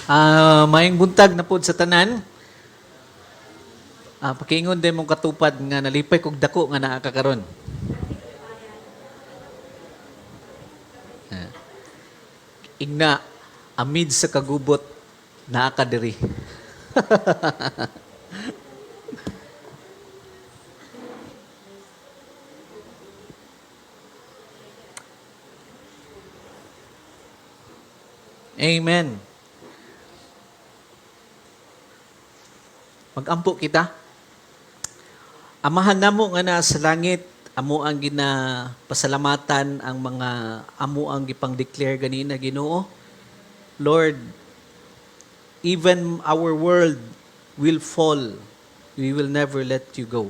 Maayong buntag na pod sa tanan. Pakiingon din mong katupad nga nalipay kog dako nga naa ka karon. Ah, Igna amid sa kagubot naa ka diri. Amen. Magampo kita. Amahan namo nga na sa langit, amo ang pasalamatan ang mga amo ang gipang-declare ganina Ginoo. Lord, even our world will fall. We will never let you go.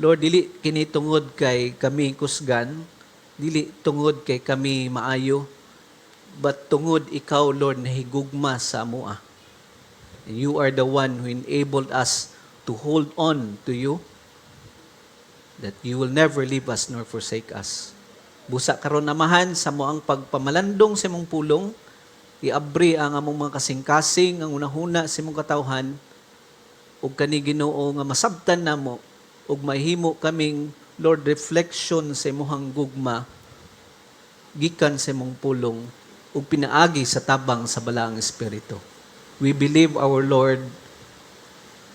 Lord, dili kini tungod kay kami kusgan, dili tungod kay kami maayo, but tungod ikaw, Lord, nahigugma sa amoa. And you are the one who enabled us to hold on to you, that you will never leave us nor forsake us. Busa karon amahan sa mo ang pagpamalandong sa imong pulong, iabri ang among mga kasing-kasing, ang unahuna sa imong katawhan, ug kani Ginoo nga masabtan namo, ug mahimo kaming, Lord, reflection sa imong gugma, gikan sa imong pulong, ug pinaagi sa tabang sa balaang Espiritu. We believe, our Lord,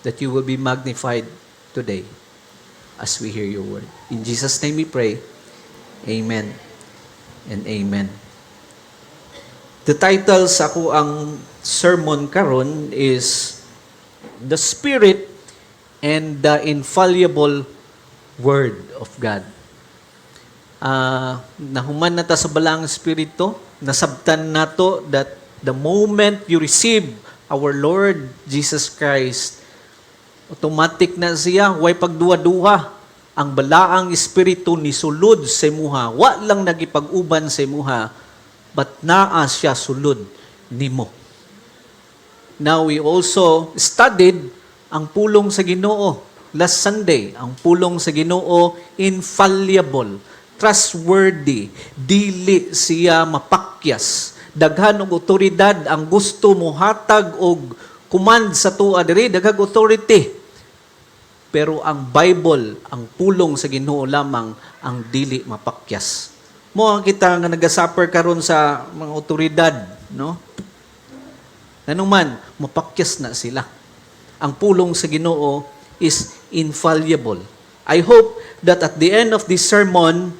that you will be magnified today as we hear your word. In Jesus' name we pray. Amen and amen. The title sa ako ang sermon karon is The Spirit and the Infallible Word of God. Nahuman na ta sa balang Espiritu, nasabtan nato that the moment you receive our Lord Jesus Christ, automatic na siya, way pagduwa-duha, ang balaang Espiritu ni sulod sa imuha. Wa lang nagipag-uban sa imuha, but naa siya sulod nimo. Now, we also studied ang pulong sa Ginoo last Sunday. Ang pulong sa Ginoo, infallible, trustworthy, dili siya mapakyas. Daghan og otoridad ang gusto mo hatag og command sa tuwa diri, daghang authority. Pero ang Bible, ang pulong sa Ginoo lamang ang dili mapakyas. Mo ang kita nga nagasuffer karon sa mga otoridad, no? Nanuman, mapakyas na sila. Ang pulong sa Ginoo is infallible. I hope that at the end of this sermon,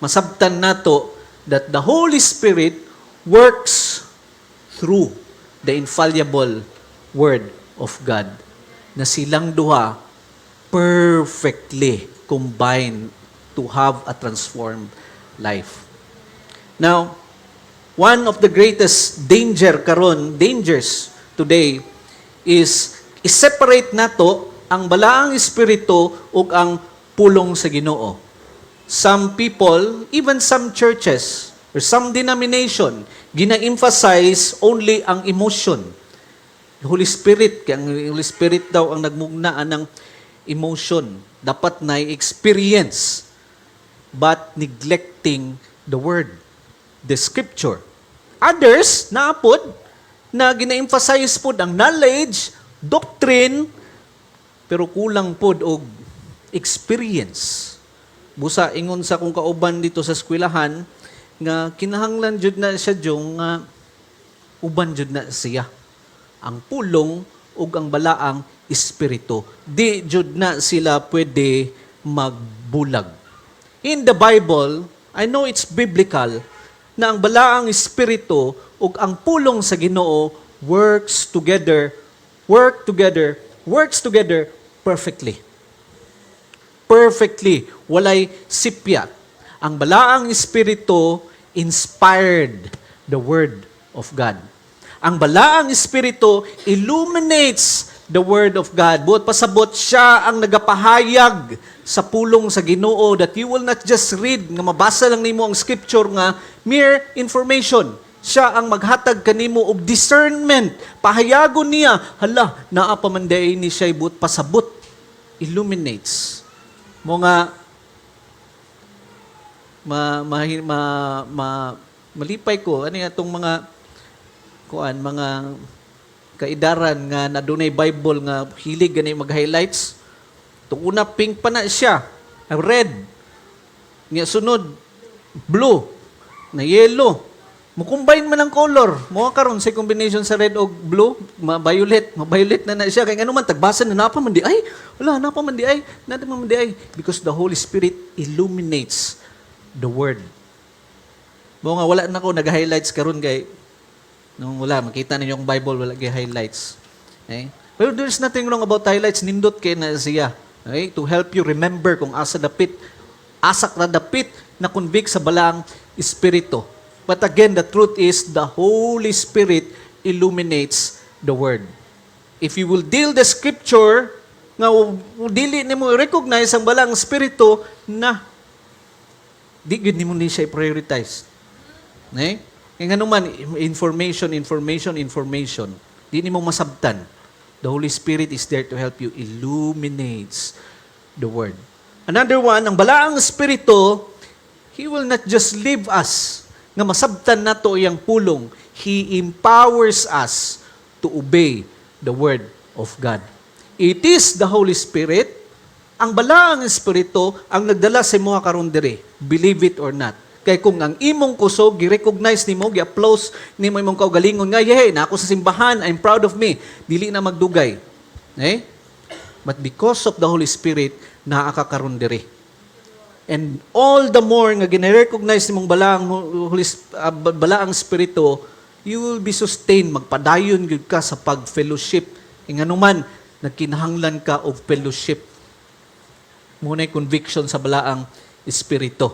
masabtan nato that the Holy Spirit works through the infallible Word of God, na silang duha perfectly combined to have a transformed life. Now, one of the greatest dangers today is i-separate nato ang balaang Espiritu ug ang pulong sa Ginoo. Some people, even some churches or some denomination, gina-emphasize only ang emotion. The Holy Spirit, kaya ang Holy Spirit daw ang nagmugnaan ng emotion. Dapat na experience, but neglecting the Word, the Scripture. Others, naapod, na gina-emphasize po ang knowledge, doctrine, pero kulang po og experience. Busa, ingon sa kung kauban dito sa eskwelahan, nga kinahanglan jud na siya jung nga uban jud na siya ang pulong ug ang balaang Espiritu. Di jud na sila pwede magbulag. In the Bible, I know it's biblical, na ang balaang Espiritu ug ang pulong sa Ginoo works together perfectly. Perfectly. Walay sipyat. Ang balaang Espiritu inspired the Word of God. Ang balaang Espiritu illuminates the Word of God. Buot pasabot siya ang nagapahayag sa pulong sa Ginoo that you will not just read, nga mabasa lang nimo ang scripture nga mere information. Siya ang maghatag kanimo og discernment. Pahayagon niya, hala, naa pa man day ni siya buot pasabot. Illuminates. Mga malipay ko, ano yan, itong mga kuan mga kaidaran nga na dunay Bible nga hilig gani mag-highlights. Tung una pink pa na siya, red. Nga sunod blue, na yellow. Mo-combine man ang color. Mo karon sa combination sa red o blue, ma-violet na siya. Kaya ano man, tagbasa na napa man di ay. Wala, napa man di ay. Napa man di ay. Because the Holy Spirit illuminates the Word. Mo nga, wala na ko nag-highlights karon kay nung wala, makita ninyo yung Bible, wala kay highlights. Okay? Pero there's nothing wrong about highlights. Nindot kay na siya. Okay? To help you remember kung asak na dapit na convict sa balang espiritu. But again, the truth is, the Holy Spirit illuminates the Word. If you will deal the Scripture, nga dili nimo recognize ang balang espiritu na di gid nimo ni siya i-prioritize. Okay? Kaya nga naman, information. Di nimo masabtan. The Holy Spirit is there to help you illuminates the Word. Another one, ang balaang espiritu, He will not just leave us nga masabtan nato iyang pulong. He empowers us to obey the Word of God. It is the Holy Spirit, ang balaang espiritu, ang nagdala sa mga karon diri. Believe it or not. Kaya kung ang imong kusog, gi-recognize nimo, gi-applause nimo imong kaugalingon nga, yay, na ako sa simbahan, I'm proud of me. Dili na magdugay. Eh? But because of the Holy Spirit, naakakaron diri. And all the more nga gine-recognize nimong balaang espiritu, you will be sustained, magpadayon gyud ka sa pag-fellowship. Nga naman, nagkinahanglan ka of fellowship. Muna'y conviction sa balaang espiritu.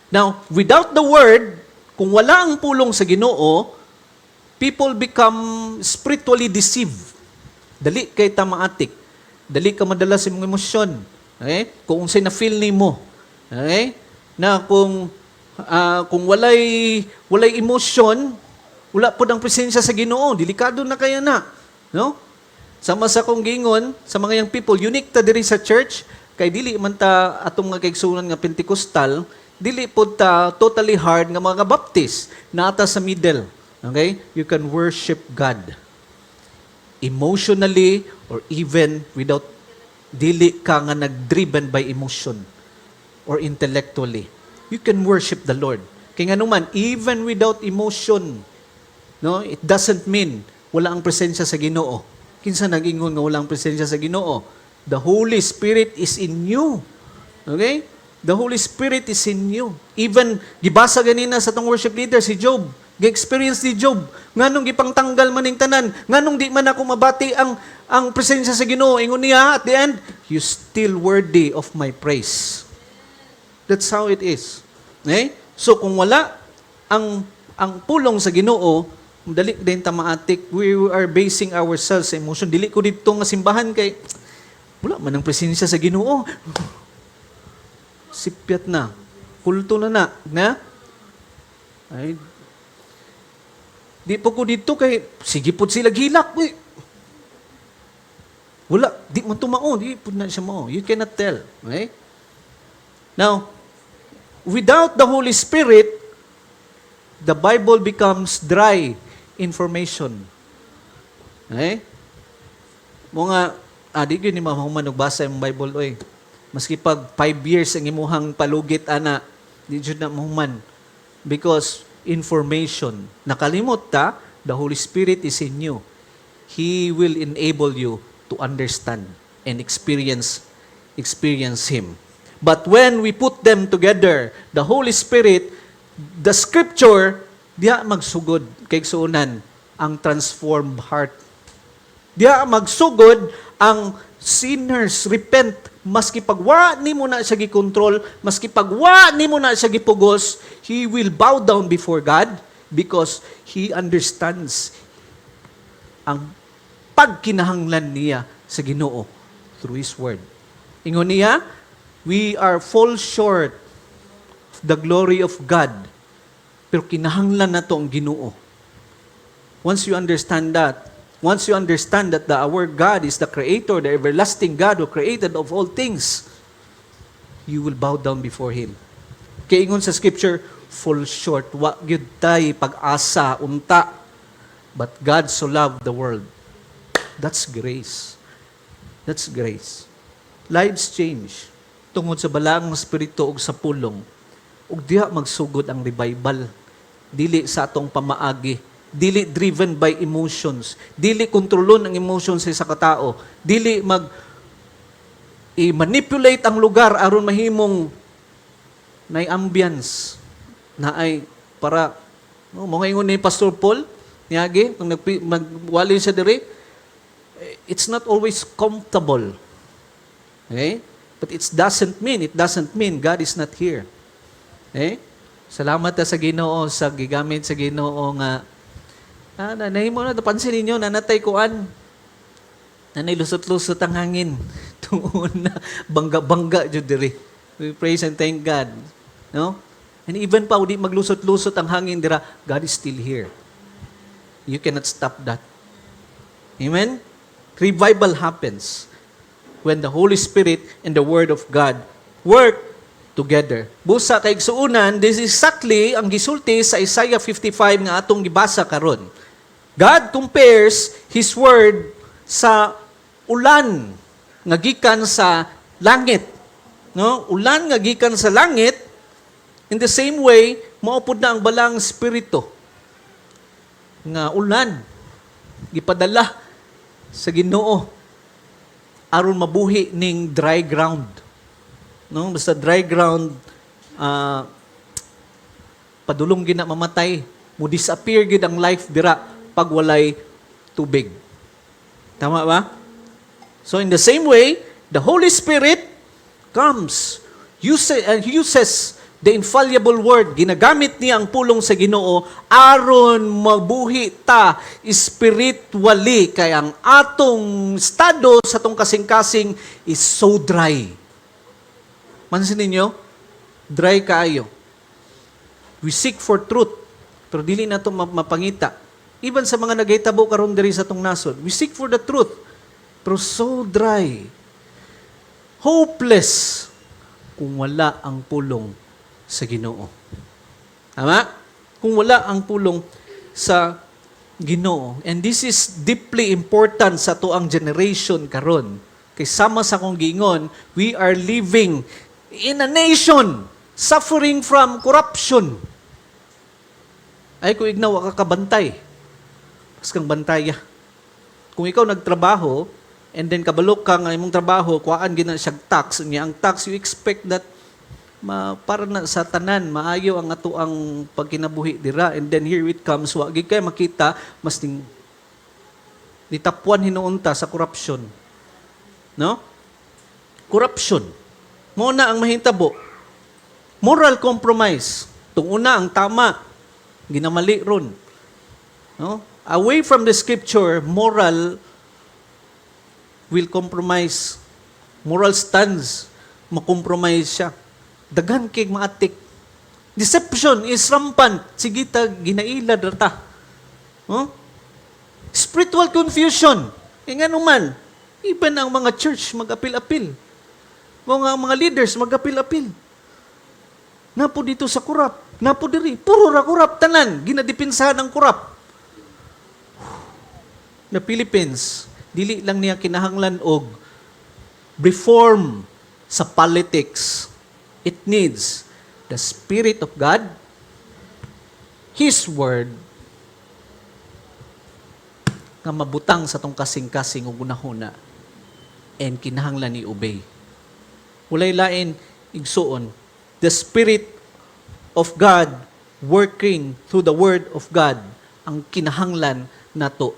Now, without the Word, kung wala ang pulong sa Ginoo, people become spiritually deceived. Dali kay tamaatik. Dali ka madala sa imong emosyon. Okay? Kung unsay na-feel nimo. Okay? Na kung walay emosyon, wala po ang presensya sa Ginoo, delikado na kaya na. No? Sama sa kong gingon, sa mga young people, unique ta diri sa church, kay dili man ta atong nga kaigsunan nga Pentecostal, dili po ta totally hard nga mga Baptist, nata sa middle. Okay? You can worship God. Emotionally or even without dili ka nga nag-driven by emotion or intellectually. You can worship the Lord. Kaya nga naman, even without emotion, no, it doesn't mean wala ang presensya sa Ginoo. Kinsa nag-ingon nga wala ang presensya sa Ginoo? The Holy Spirit is in you. Okay? The Holy Spirit is in you. Even, gibasa ganina sa tong worship leader, si Job. Gi-experience ni Job. Nganong gipangtanggal man ning tanan. Nganong di man ako mabati ang presensya sa Ginoo. Ingon niya, at the end, you still worthy of my praise. That's how it is. Okay? So kung wala ang pulong sa Ginoo, dali din tamaatik, we are basing ourselves sa emotion. Dili ko dito nga simbahan kay wala man ang presensya sa Ginoo. Sipyat na. Kulto na. Ay, di po ko dito kay sige po sila gilak. Wala, di mo tumao, di po na siya mo. You cannot tell. Okay? Now, without the Holy Spirit, the Bible becomes dry information. Okay? Mga, di yun ni mahuman nagbasa yung Bible, oy. Maski pag 5 years ang imuhang palugit, ana, di yun na mahuman. Because information, nakalimot ta, the Holy Spirit is in you. He will enable you to understand and experience Him. But when we put them together, the Holy Spirit, the Scripture, diya magsugod kay suunan ang transformed heart. Diya magsugod ang sinners repent maski pagwa nimo na siya gikontrol, maski pagwa nimo na siya gipugos, he will bow down before God because he understands ang pagkinahanglan niya sa Ginoo through His Word. Ingon niya, we are fall short of the glory of God. Pero kinahanglan na to ang Ginoo. Once you understand that our God is the Creator, the everlasting God who created of all things, you will bow down before Him. Kaya ingon sa Scripture, fall short. Wa gyud tay pag-asa, unta. But God so loved the world. That's grace. That's grace. Lives change. Tungod sa balaang espiritu ug sa pulong. Ug diha magsugod ang revival. Dili sa atong pamaagi. Dili driven by emotions. Dili kontrolon ang emotions sa isa ka tao. Dili i-manipulate ang lugar aron mahimong na ambience na ay para mga ingon ni Pastor Paul niyagi kung magwali siya diri, it's not always comfortable. Okay? But it doesn't mean God is not here. Okay? Salamat sa Ginoo sa gigamit sa Ginoo nga nahimo na pansin ninyo nanatay kuan. Nanay lusot-lusot ang hangin. Tuon na bangga-bangga jud diri. We praise and thank God. No? And even pa di maglusot-lusot ang hangin dira, God is still here. You cannot stop that. Amen? Revival happens when the Holy Spirit and the Word of God work together. Busa kay igsuunan, this is exactly ang gisulti sa Isaiah 55 nga atong gibasa karon. God compares His Word sa ulan nga gikan sa langit. No? Ulan nga gikan sa langit, in the same way, maupod na ang balang spirito nga ulan gipadala sa Ginoo aron mabuhi ning dry ground. No, basta dry ground padulong gina mamatay, mo disappear gid ang life dira pag walay tubig. Tama ba? So in the same way, the Holy Spirit comes, uses the infallible word, ginagamit niya ang pulong sa Ginoo aron mabuhi ta spiritually kay ang atong estado sa atong kasing-kasing is so dry. Mansin ninyo, dry kaayo. We seek for truth, pero dili na ito mapangita. Even sa mga nagahitabo karon diri sa atong nasod, we seek for the truth, pero so dry. Hopeless kung wala ang pulong sa Ginoo. Tama? Kung wala ang pulong sa Ginoo. And this is deeply important sa tuang generation karon. Kay sama sa kong giingon, we are living in a nation suffering from corruption. Ay, kung ignaw ka kabantay, pas kang bantaya. Kung ikaw nagtrabaho, and then kabalok ka nga imong trabaho, kuhaan gina siyang tax. Ang tax, you expect that para na sa tanan, maayo ang ato ang pagkinabuhi dira. And then here it comes, wagi kay makita, mas nitapuan hinuunta sa corruption. No? Corruption. Muna ang mahintabo. Moral compromise. Tunguna ang tama. Ginamali ron. No? Away from the scripture, moral will compromise. Moral stands, makompromise siya. Dagan kay maatik. Deception is rampant. Sige ta, ginaila data. Huh? Spiritual confusion. E nga naman, even ang mga church mag-apil-apil. Mga leaders mag-apil-apil. Napo dito sa kurap. Napo diri. Puro ra kurap. Tanan. Ginadipinsahan ang kurap. Na Philippines, dili lang niya kinahanglan og reform sa politics. It needs the Spirit of God, His Word, nga mabutang sa tong kasing-kasing ug unahuna and kinahanglan ni obey. Walay lain igsuon, the Spirit of God working through the Word of God ang kinahanglan nato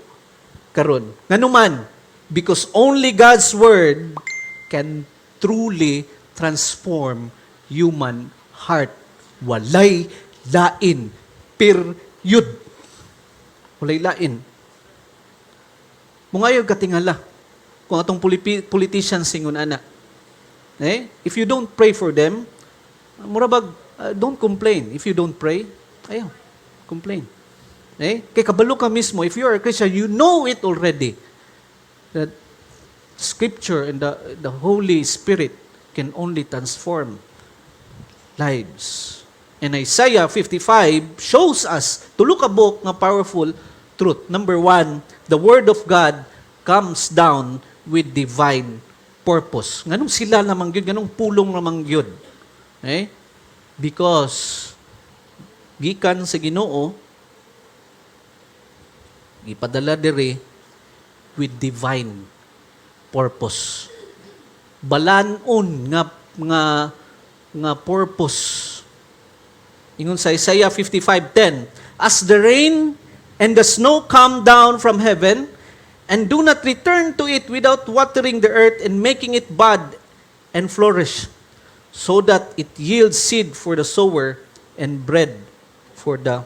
karon. Nganuman, because only God's Word can truly transform human heart. Walay lain. Period. Walay lain. Mungayog katingala kung atong politicians singon ana. If you don't pray for them, murabag, don't complain. If you don't pray, ayaw, complain. Kay kabalo ka mismo, if you are a Christian, you know it already. That Scripture and the Holy Spirit can only transform lives. And Isaiah 55 shows us, tulo ka book nga powerful, truth. Number one, the Word of God comes down with divine purpose. Nganong sila namang yun, nganong pulong namang yun. Okay? Because gikan sa Ginoo, ipadala diri with divine purpose. Balanon nga purpose. Ingon sa Isaiah 55:10, as the rain and the snow come down from heaven and do not return to it without watering the earth and making it bud and flourish, so that it yields seed for the sower and bread for the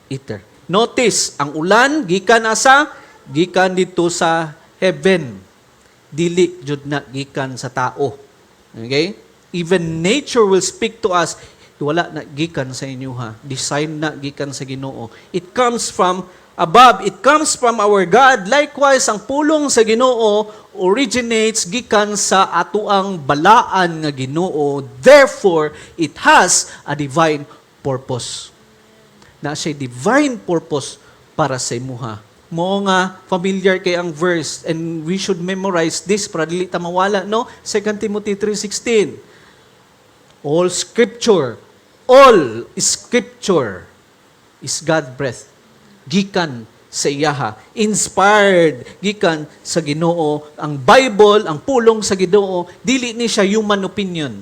eater. Notice, ang ulan gikan asa? Gikan dito sa heaven. Dili jud na gikan sa tao. Okay? Even nature will speak to us, wala na gikan sa inyo ha. Design na gikan sa Ginoo. It comes from above. It comes from our God. Likewise, ang pulong sa Ginoo originates gikan sa atuang balaan nga Ginoo. Therefore, it has a divine purpose. Na siya divine purpose para sa imuha. Mo nga familiar kay ang verse and we should memorize this para dili ta mawala, no? 2 Timothy 3:16. All scripture is God breath. Gikan sa iyaha, inspired gikan sa Ginoo. Ang Bible, ang pulong sa Ginoo, dili ni siya human opinion.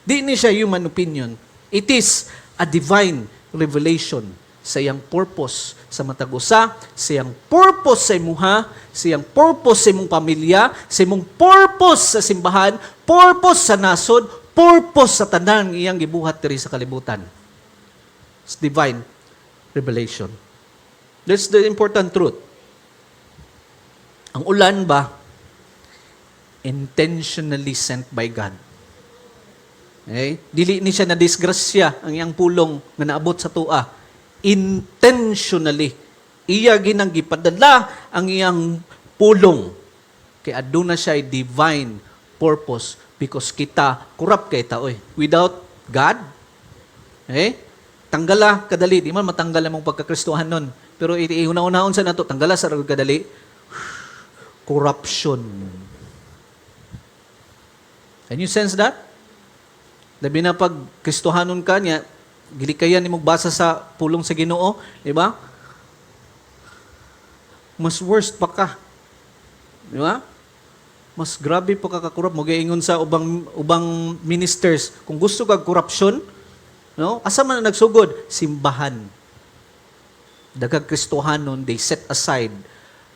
Dili ni siya human opinion. It is a divine revelation sa iyang purpose sa matag usa, sa iyang purpose sa imuha, sa iyang purpose sa imong pamilya, sa imong purpose sa simbahan, purpose sa nasod, purpose sa tanan iyang gibuhat diri sa kalibutan. It's divine revelation. That's the important truth. Ang ulan ba intentionally sent by God? Okay? Dili ni siya na disgrasya ang iyang pulong nga naabot sa tua. Intentionally. Iya ginang gipadala ang iyang pulong. Kay aduna siya divine purpose because kita corrupt kay taoy. Without God, tanggala kadali. Di man matanggal ang mong pagkakristuhan nun. Pero iuna-unaon sa nato, tanggala sa kadali. Corruption. Can you sense that? Labi na pag Kristohanon ka niya, gilikayan ni magbasa sa pulong sa Ginoo, di ba? Mas worst pa ka. Di ba? Mas grabe pa ka kakurap. Magaingon sa ubang ministers, kung gusto kag korupsyon, no? Asa man na nagsugod? Simbahan. Dagag Kristohanon, they set aside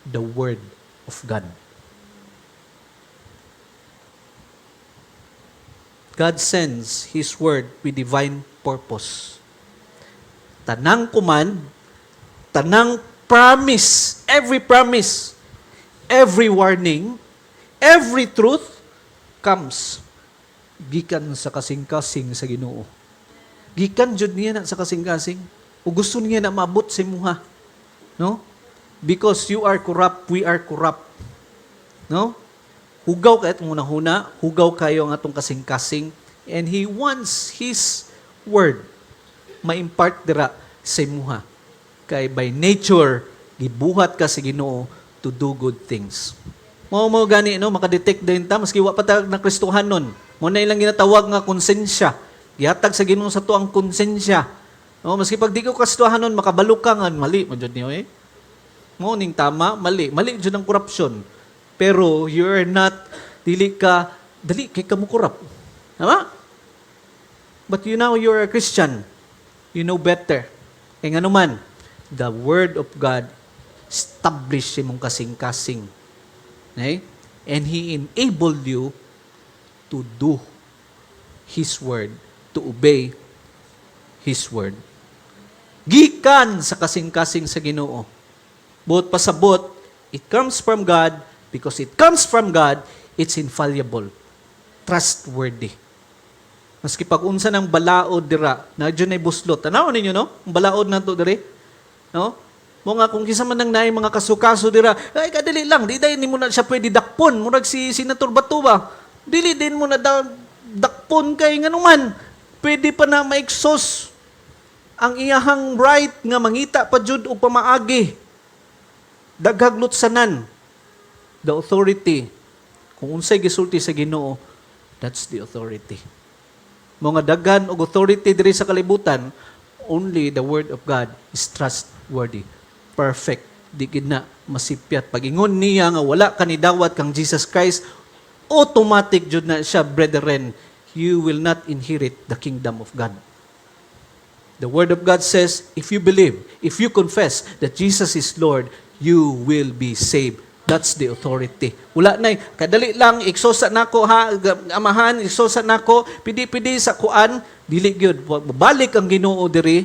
the Word of God. God sends His Word with divine purpose. Tanang command, tanang promise, every warning, every truth comes gikan sa kasing-kasing sa Ginoo. Gikan jud niya na sa kasing-kasing. O gusto niya na maabot sa imuha. No? Because you are corrupt, we are corrupt. No? Hugaw kayo itong unang-una, hugaw kayo ang atong kasing-kasing, and He wants His Word ma-impart dira sa imuha. Kay by nature, gibuhat ka sa Ginoo to do good things. Mo gani, no? Makadetect din ta, maski wa pa ta na Kristohan nun. Mo na ilang ginatawag nga konsensya. Gihatag sa Ginoo sa to ang konsensya. No? Maski pag di ko Kristohan nun, makabalo ka nga, mali, madyod niyo Mo ning tama, mali. Mali dyan ang korupsyon. Pero you're not, dali kay ka mo corrupt. Tama? But you're a Christian. You know better. Kaya nga naman, the Word of God established mong kasing-kasing. Okay? And He enabled you to do His Word, to obey His Word. Gikan sa kasing-kasing sa Ginoo. Buot pasabot, it comes from God. Because it comes from God, it's infallible, trustworthy. Maski pag unsa ng balaod dira, na dyan ay buslot. Tanaw ninyo, no? Ang balaod na to diri. No? Mga kung kisa man nang naay mga kasukaso dira, ay kadili lang, di dahil mo na siya pwede dakpon. Murag si Senator Batuba. Dili din mo na dakpon kay nga naman. Pwede pa na ma-exhaust ang iyahang right nga mangita pa jud og pamaagi. Daghaglot sanan. The authority. Kung unsay gisulti sa Ginoo, that's the authority. Mga daghan og authority diri sa kalibutan, only the word of God is trustworthy. Perfect. Di gid na masipyat. Pag ingon niya nga wala ka ni dawat kang Jesus Christ, automatic jud na siya, brethren, you will not inherit the kingdom of God. The word of God says, if you believe, if you confess that Jesus is Lord, you will be saved. That's the authority. Wala na, kadali lang, iksosa nako ha, amahan, iksosa nako, pidi-pidi sa kuan, dili gyud. Balik ang Ginoo diri.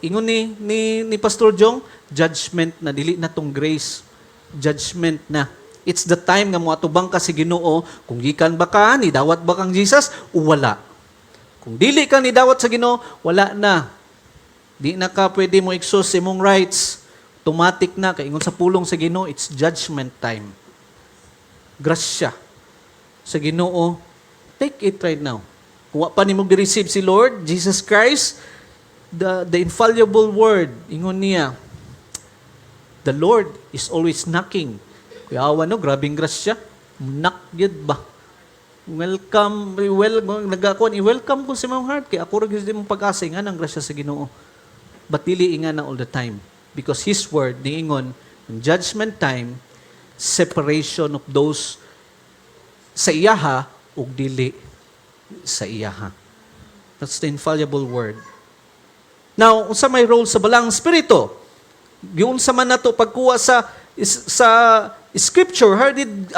Ingon ni Pastor Jong, judgment na, dili na tong grace. Judgment na. It's the time nga moatubang ka si Ginoo, kung gikan ba ka, ni dawat ba kang Jesus, o wala. Kung dili ka ni dawat sa Ginoo, wala na. Di na ka pwede mo exhaust imong rights. Automatic na, kaya ingon sa pulong sa Ginoo, it's judgment time. Grasya sa Ginoo, take it right now. Kung wa pa ni mo gi-receive si Lord, Jesus Christ, the infallible word, ingon niya, the Lord is always knocking. Kuya awan no, grabing grasya. Knock yun ba? Welcome, i-welcome ko sa mong heart, kaya ako rin mong pag-asa, nga ng grasya sa Ginoo. But dili nga na all the time. Because His word, niingon, in judgment time, separation of those sa iyaha ug dili sa iyaha. That's the infallible word. Now, unsa may role sa balang spirito? Giun sa man nato pagkuha sa scripture.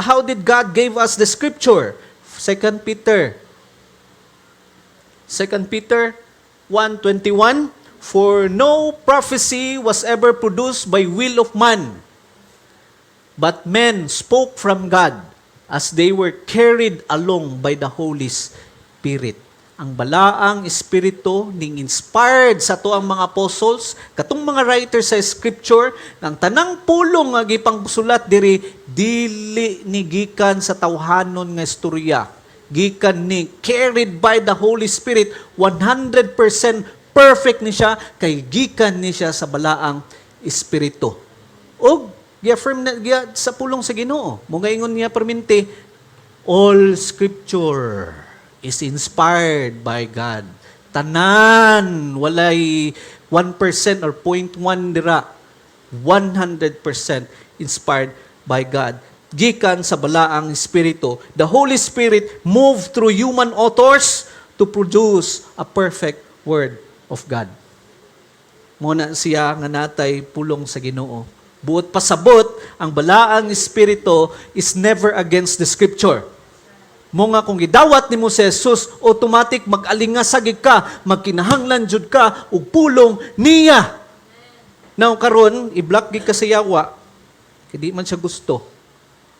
How did God gave us the scripture? 2 Peter 1:21, for no prophecy was ever produced by will of man, but men spoke from God as they were carried along by the Holy Spirit. Ang balaang espiritu ning inspired sa to ang mga apostles, katong mga writers sa scripture, ng tanang pulong nga gipangsulat diri, dili ni gikan sa tawhanon nga istorya. Gikan ni carried by the Holy Spirit, 100% perfect ni siya, kay gikan ni siya sa balaang espiritu. O, gi-affirm na sa pulong sa Ginoo. Mga ingon niya perminti, all scripture is inspired by God. Tanan, walay 1% or 0.1 dira. 100% inspired by God. Gikan sa balaang espiritu. The Holy Spirit moved through human authors to produce a perfect word of God. Muna siya nga natay pulong sa Ginoo. Buot pasabot, ang balaang espiritu is never against the scripture. Mga kung gidawat nimo si Jesus, automatic mag-alingasagig ka, magkinahanglan jud ka ug pulong niya. Now karon i-block gid ka sa yawa, kay di man siya gusto.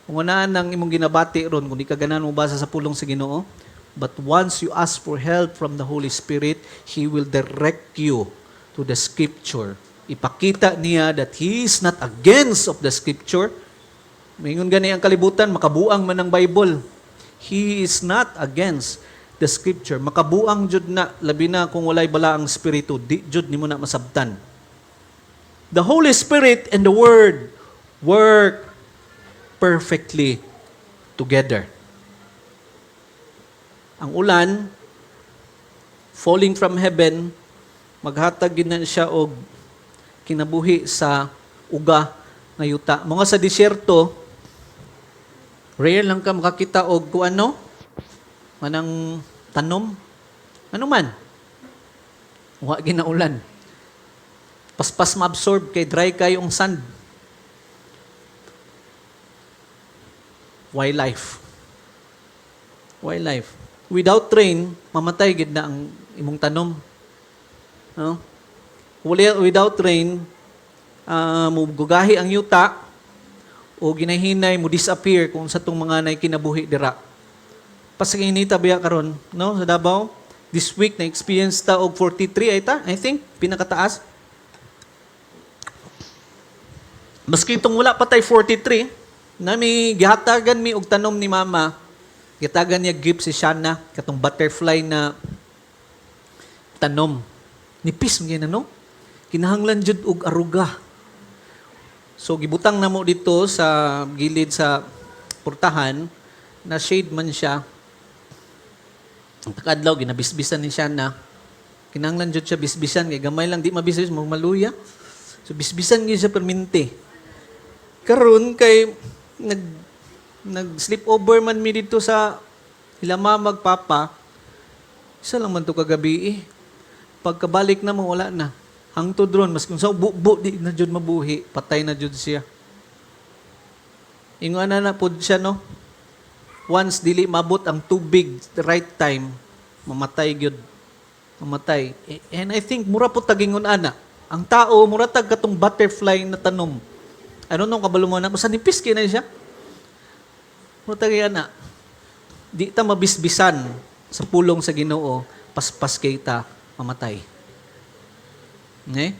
Kung unaan nang imong ginabati ron, kung di ka ganahan mo basa sa pulong sa Ginoo, but once you ask for help from the Holy Spirit, He will direct you to the Scripture. Ipakita niya that He is not against of the Scripture. Mingon gani ang kalibutan, makabuang man ang Bible. He is not against the Scripture. Makabuang jud na, labi na kung walay balaang espiritu, di jud nimo na masabtan. The Holy Spirit and the Word work perfectly together. Ang ulan, falling from heaven, maghatag gina siya og kinabuhi sa uga nga yuta. Mga sa disyerto, rare lang ka makakita og kung ano, manang tanom, ano man. Wa ginaulan. Paspas ma-absorb kay dry kayo ang sand. Wildlife. Without rain, mamatay gid na ang imong tanom. No? Without rain, mugugahi ang yuta o ginahinay mo disappear kung sa tong mga nay kinabuhi dira. Pasaginita biya karon, no, sa Davao. This week na experience ta og 43 ay ta, I think pinakataas. Maski itong wala pa tay 43, nami gihatagan mi og tanom ni mama. Gihatagan niya gift si Shana, katong butterfly na tanom. Nipis mo yan, no? Kinahanglan jud og aruga. So gibutang na mo dito sa gilid sa purtahan, na shade man siya. Ang takadlaw, ginabisbisan ni siya na. Kinanglan jud siya bisbisan, kay gamay lang, di mabisbis, maluya. So bisbisan gyud siya perminti. Karon kay nag-sleep over man mi dito sa Hilama magpapa, isa lang man to kagabi eh. Pagkabalik na mo, wala na. Hangtod ron, mas kung sa bubo, di na jud mabuhi, patay na jud siya. Ingon na pod siya, no? Once dili mabot ang tubig, the right time, mamatay gyud. Mamatay. And I think, mura po tagingon ana. Ang tao, mura tag katong butterfly na tanom. Ano nung kabalo mo na? Basta nipis na siya. Mura tagin ana. Di ta mabisbisan sa pulong sa Ginoo, paspas kay ta, mamatay. Okay?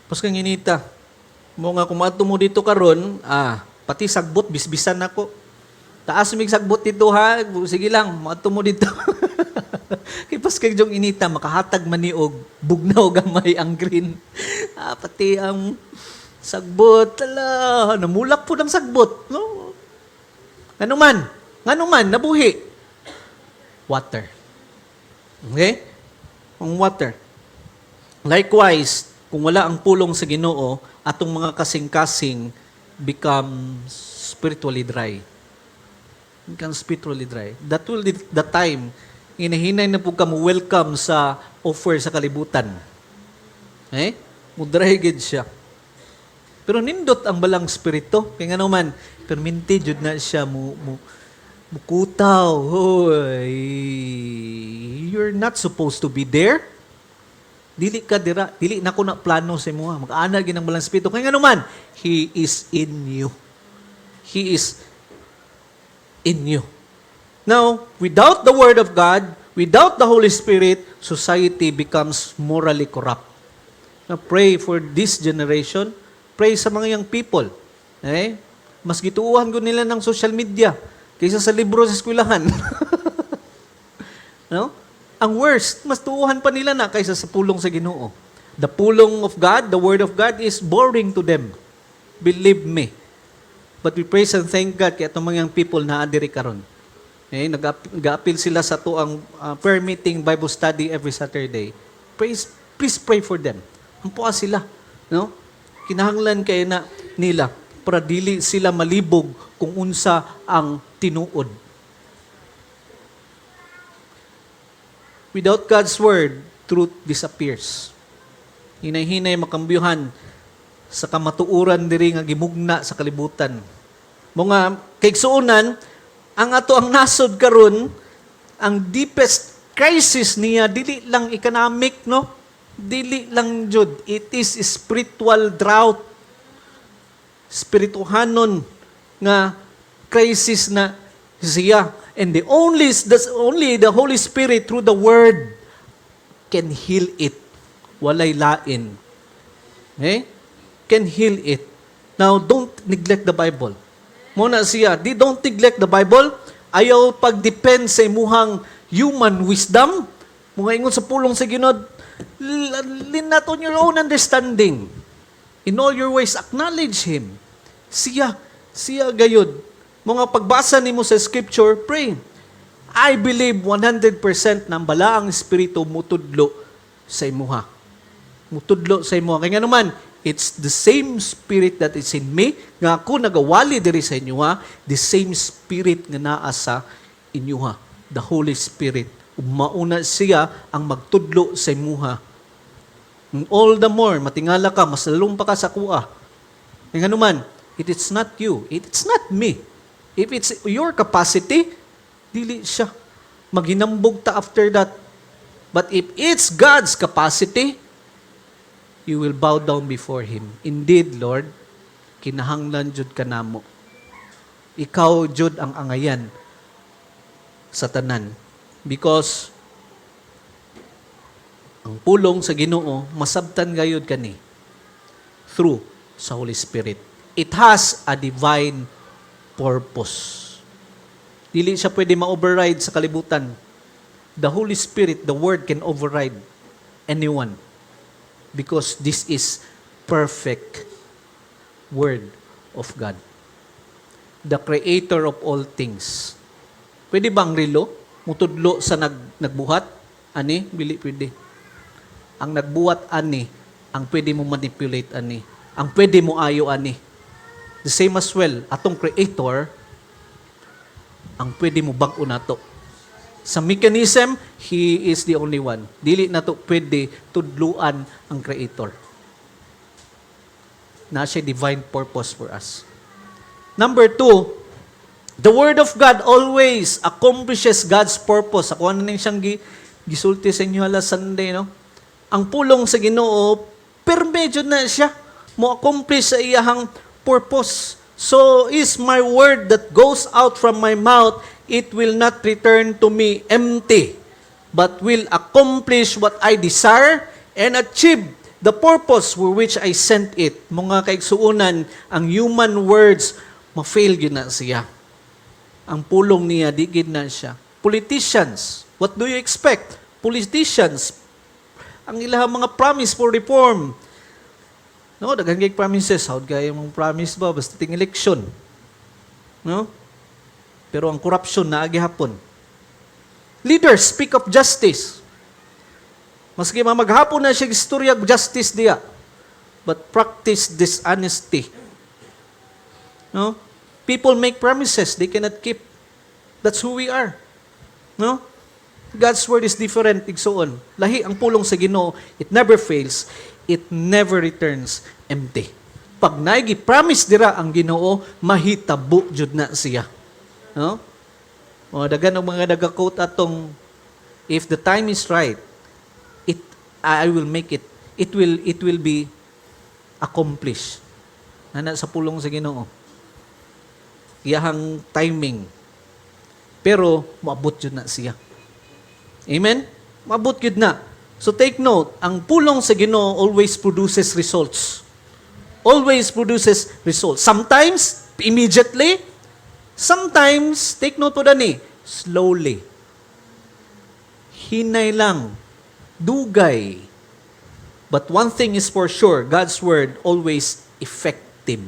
Pas kang inita. Mo nga kumato mo dito karon, pati sagbot bisbisan nako. Taas mig sagbot dito ha. Sige lang, mato mo dito. Kay pas kay jong inita makahatag man ni og bugnaw gamay ang green. Pati ang sagbot, namulak po ng sagbot. No? Ngano man, nabuhi. Water. Okay? Ang water. Likewise, kung wala ang pulong sa Ginoo, atong mga kasing-kasing become spiritually dry. Become spiritually dry. That will be the time, hinahinay na po ka mo welcome sa offer sa kalibutan. Okay? Mudry gid siya. Pero nindot ang balang spirito. Kaya nga naman, perminti jud na siya mukutaw. Hoy, you're not supposed to be there. Dili ka dira, dili na ko na plano sa imo. Mag-ana gid ang balang spirito. Kaya nga naman, He is in you. He is in you. Now, without the Word of God, without the Holy Spirit, society becomes morally corrupt. Now, pray for this generation. Pray sa mga young people. Eh? Mas gituuhan ko nila ng social media kaysa sa libro sa eskwelahan. No? Ang worst, mas tuuhan pa nila na kaysa sa pulong sa Ginoo. The pulong of God, the Word of God is boring to them. Believe me. But we praise and thank God kaya itong mga young people na adiri karon. Eh, nag-appeal sila sa tuang prayer meeting, Bible study every Saturday. Please pray for them. Ampuan sila. No? Kinahanglan kayo na nila para dili sila malibog kung unsa ang tinuod. Without God's Word, truth disappears. Hinay-hinay makambyuhan sa kamatuuran diri nga gimugna sa kalibutan. Mga kaigsuonan, ang ato ang nasod karon, ang deepest crisis niya dili lang economic, no? Dili lang jud. It is spiritual drought. Spirituhanon nga crisis na siya. And only the Holy Spirit through the Word can heal it. Walay lain. Okay? Can heal it. Now, don't neglect the Bible. Muna siya, don't neglect the Bible. Ayaw pag-depend sa imuhang human wisdom. Mga ingon sa pulong sa Ginoo, lean not on your own understanding. In all your ways, acknowledge Him. Siya gayud. Mga pagbasa nimo sa Scripture, pray. I believe 100% na ang balaang Espiritu mutudlo sa imuha. Mutudlo sa imuha. Kaya nga naman, it's the same Spirit that is in me, nga ako nagawali diri sa inyo ha, the same Spirit nga naa sa inyo ha, the Holy Spirit. Mauna siya ang magtudlo sa imuha. All the more, matingala ka, mas lalong pa ka sa kuha. Kaya nga naman, it's not you, it's not me. If it's your capacity, dili siya. Maghinambog ta after that. But if it's God's capacity, you will bow down before Him. Indeed, Lord, kinahanglan jud ka namo. Ikaw jud ang angayan sa tanan. Because ang pulong sa Ginoo, masabtan gayud kani through sa Holy Spirit. It has a divine purpose. Dili siya pwede ma-override sa kalibutan. The Holy Spirit, the Word can override anyone. Because this is perfect Word of God. The creator of all things. Pwede bang relo? Mutudlo sa nagbuhat? Ani? Bili pwede. Ang nagbuhat, ani. Ang pwede mo manipulate, ani. Ang pwede mo ayo, ani. The same as well, atong creator, ang pwede mo bag-o nato. Sa mechanism, He is the only one. Dili na to pwede tudluan ang creator. Na siya divine purpose for us. Number 2, the Word of God always accomplishes God's purpose. Ako ano nang siyang gisulti sa inyo last Sunday, no? Ang pulong sa Ginoo, permedyo na siya mo accomplish sa iyahang purpose. So is my word that goes out from my mouth, it will not return to me empty, but will accomplish what I desire and achieve the purpose for which I sent it. Mga kaigsuunan, ang human words, ma-fail yun na siya. Ang pulong niya, di gid na siya. Politicians, what do you expect? Politicians, ang ilahang mga promise for reform. No, daghang kay promises. How'd kaya mong promise ba? Basta ting election. No? Pero ang corruption na agihapon. Leaders speak of justice. Maski maghapon na siya istorya justice diya. But practice dishonesty. No? People make promises they cannot keep. That's who we are. No? God's word is different, igsoon. Lahi ang pulong sa Ginoo, it never fails. It never returns empty. Pag naigi-promise dira ang Ginoo, mahitabo jud na siya. No? O dagan ang mga nagakot atong, if the time is right, I will make it. It will be accomplished. Nana sa pulong sa Ginoo. Iyahang timing. Pero maabot jud na siya. Amen? Maabot jud na. So take note, ang pulong sa Ginoo always produces results. Always produces results. Sometimes, immediately. Sometimes, take note po dani, slowly. Hinay lang. Dugay. But one thing is for sure, God's word always effective.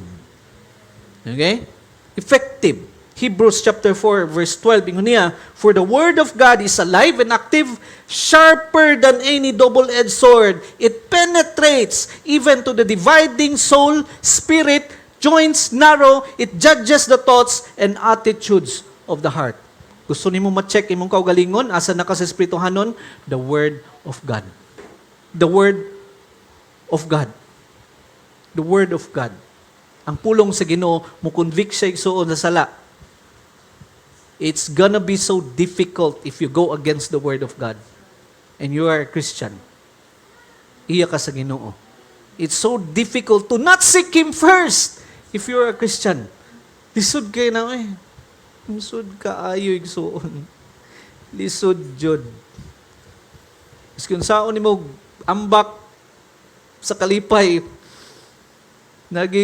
Okay? Effective. Hebrews chapter 4, verse 12, ingon niya, for the word of God is alive and active, sharper than any double-edged sword. It penetrates even to the dividing soul, spirit, joints, marrow. It judges the thoughts and attitudes of the heart. Gusto nimo ma-check imong kaugalingon, asa na ka sa espirituhanon? The word of God. The word of God. The word of God. Ang pulong sa Ginoo, mo convict siya igsuon sa sala. It's gonna be so difficult if you go against the Word of God and you are a Christian. Iya ka sa Ginoo. It's so difficult to not seek Him first if you're a Christian. Lisod kayo na, lisod ka ayo igsuon. Lisod jud. Is kung saan ni mo ambak sa kalipay,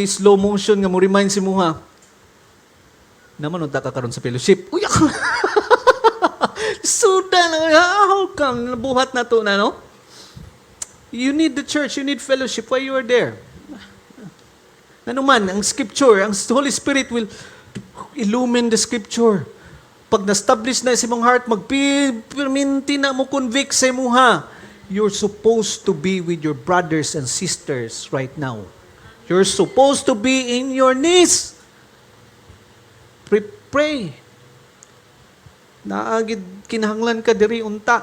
slow motion nga mo remind si Muha, naman unta ka karon sa fellowship. Uyak! Suda na, how come? Nabuhat na to na, no? You need the church, you need fellowship. Why you are there? Ano man, ang scripture, ang Holy Spirit will illumine the scripture. Pag na-establish na sa mong heart, magpirminti na mo convict sa imuha. You're supposed to be with your brothers and sisters right now. You're supposed to be in your knees. Pray. Naagid kinahanglan ka diri unta.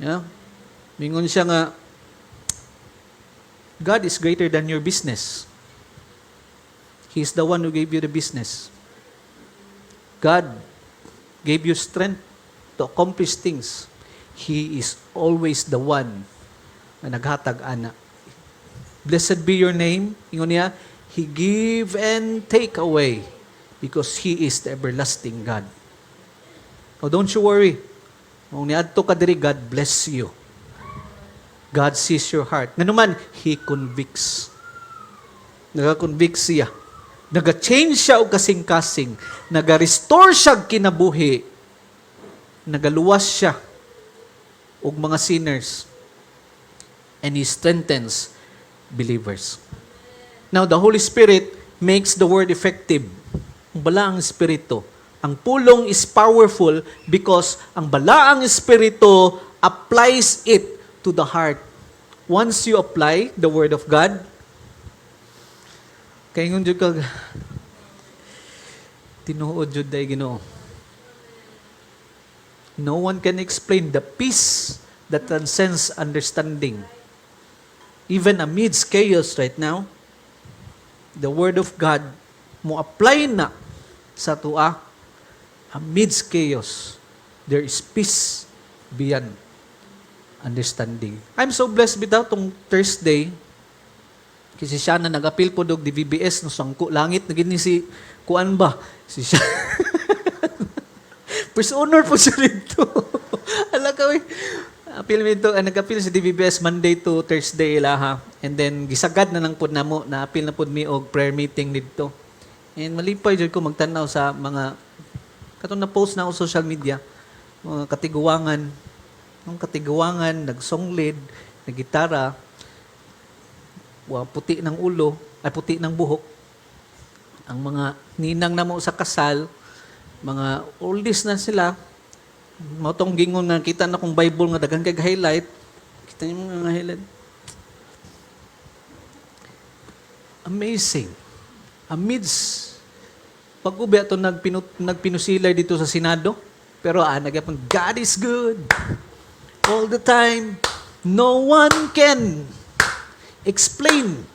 Yeah. Mingon siya nga, God is greater than your business. He is the one who gave you the business. God gave you strength to accomplish things. He is always the one na naghatag ana. Blessed be your name. Ingon niya, He give and take away because He is the everlasting God. Oh, don't you worry. Kung niadto ka diri, God bless you. God sees your heart. Nga naman, He convicts. Nag-convict siya. Nag-change siya o kasing-kasing. Nag-restore siya kinabuhi. Nagaluwas siya og mga sinners. And He strengthens believers. Now, the Holy Spirit makes the word effective. Ang balaang Espiritu. Ang pulong is powerful because ang balaang Espiritu applies it to the heart. Once you apply the Word of God, kaya ngun jud kag tinuod jud day Ginoo. No one can explain the peace that transcends understanding. Even amidst chaos right now, the Word of God mo apply na sa tua. Amidst chaos, there is peace beyond understanding. I'm so blessed bitaw tong Thursday. Kasi siya na nag-appeal po dog DVBS no sangko langit na gini si kuan ba? Si siya. First honor po siya dito. Ala ka appeal mi to nag-appeal si DVBS Monday to Thursday ilaha. And then gisagad na lang pud namo na appeal na pud mi og prayer meeting dito. And malipay jud ko magtanaw sa mga katong na-post na ako sa social media, mga katiguangan, nag-song lead, nag-gitara, puti ng ulo, ay puti ng buhok. Ang mga ninang na mo sa kasal, mga oldies na sila, matong gingon nga, kita na kong Bible nga daghang kag highlight, kita niyo mga highlight. Amazing. Amidst pag-ubi ato nagpinusilay dito sa Senado, pero nagyapon, God is good. All the time. No one can explain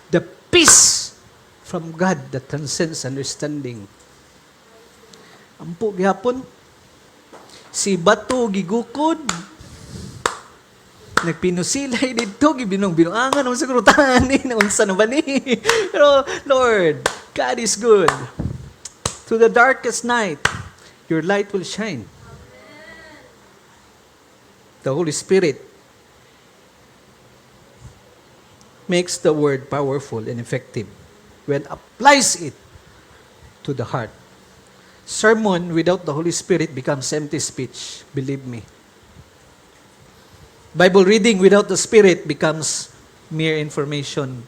the peace from God that transcends understanding. Ampo gihapon, si bato gigukod, nagpinusilay dito, gibinong-binongangan, ang siguro tani, naunsa na ba ni? Pero, Lord, God is good. Through the darkest night, your light will shine. The Holy Spirit makes the word powerful and effective when applies it to the heart. Sermon without the Holy Spirit becomes empty speech, believe me. Bible reading without the Spirit becomes mere information.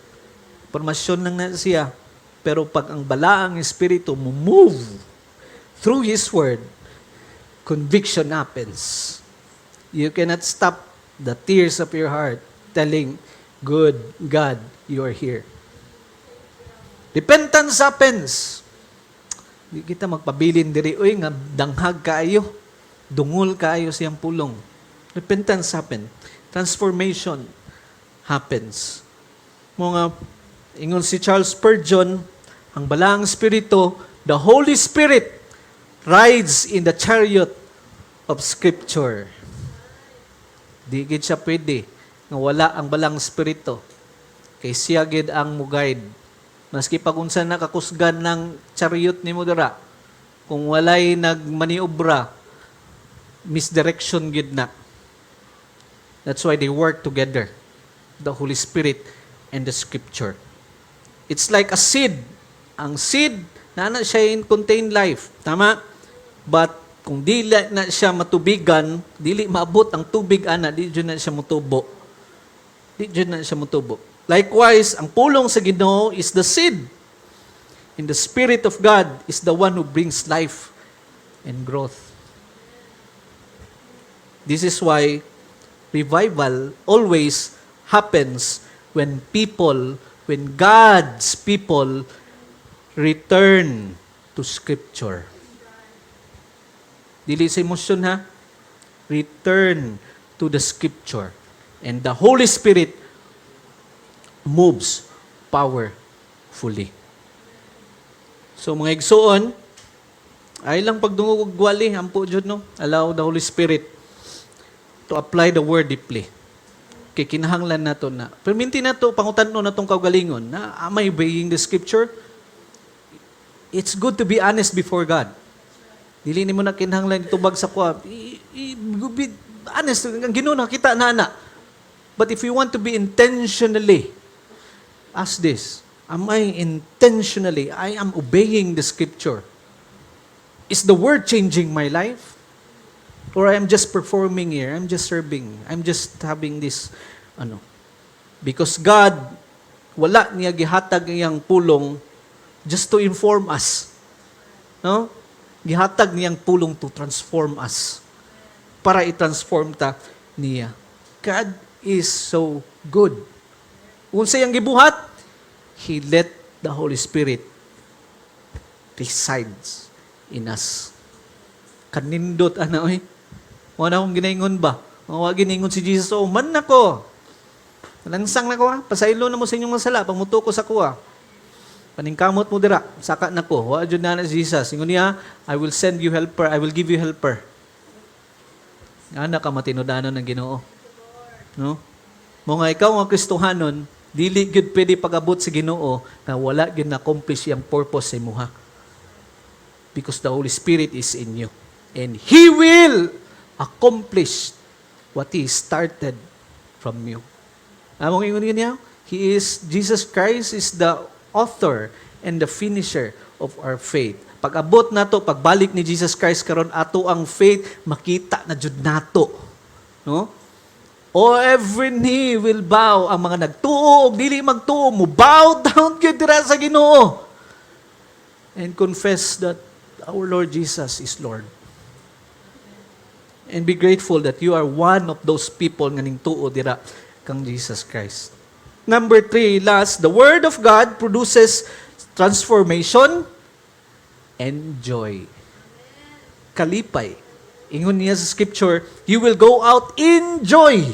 Informasyon lang na siya. Pero pag ang balaang Espiritu move through His Word, conviction happens. You cannot stop the tears of your heart telling, good God, you are here. Repentance happens. Di kita magpabilin diri, uy, nga danghag kaayo, dungol kaayo siyang pulong. Repentance happen. Transformation happens. Mga ingon si Charles Spurgeon, ang balaang Espiritu, the Holy Spirit rides in the chariot of Scripture. Di gid siya pwede nga wala ang balaang Espiritu. Kay siya gid ang muguide. Maski pag unsa nakakusgan ng chariot nimo dira, kung walay nagmaniobra, misdirection gid na. That's why they work together, the Holy Spirit and the Scripture. It's like a seed. Ang seed, na siya contain life. Tama? But, kung dili na siya matubigan, dili maabot ang tubig, di dyan na siya mutubo. Di dyan na siya mutubo. Likewise, ang pulong sa Ginoo is the seed. And the Spirit of God is the one who brings life and growth. This is why revival always happens when God's people return to Scripture. Dili sa emosyon ha. Return to the Scripture. And the Holy Spirit moves powerfully. So mga igsoon, ay lang pagdungog og gwali, ampo jud no. Allow the Holy Spirit to apply the word deeply. Kay kinahanglan nato na. Perminti nato pangutan-on natong kaugalingon na am I obeying the Scripture? It's good to be honest before God. Dili nimo na kinahanglan itubag sa kuha. Be honest, ang Ginoo nakita na. But if you want to be intentionally, ask this, am I am obeying the Scripture? Is the Word changing my life? Or I am just performing here, I'm just serving, I'm just having this, Because God wala niya gihatag iyang pulong just to inform us. No? Gihatag niyang pulong to transform us. Para i-transform ta niya. God is so good. Unsa yang gibuhat, He let the Holy Spirit resides in us. Kanindot, oy. Wala akong ginaingon ba? Wala ginaingon si Jesus, man nako. Lansang na ko ha. Pasaylo na mo sa inyong masala. Pangmuto ko sa kuha. Paningkamot mo dira. Saka na ko. Wa jud na Jesus. Ingon niya, I will send you helper. I will give you helper. Ana ka matinudanon ng Ginoo. No? Mo nga ikaw nga Kristohanon, dili gyud pwede pag-abot sa Ginoo na wala gyud na-accomplish yang purpose sa imuha. Because the Holy Spirit is in you. And He will accomplish what He started from you. Among ingon niya, Jesus Christ is the author and the finisher of our faith. Pag-abot nato, pagbalik ni Jesus Christ karon ato ang faith, makita na jud nato. No? O every knee will bow, ang mga nagtuo ug dili magtuo mo bow down gyud dira sa Ginoo. And confess that our Lord Jesus is Lord. And be grateful that you are one of those people nga ningtuo dira kang Jesus Christ. Number 3, last, the Word of God produces transformation and joy. Kalipay. Ingon niya sa Scripture, you will go out in joy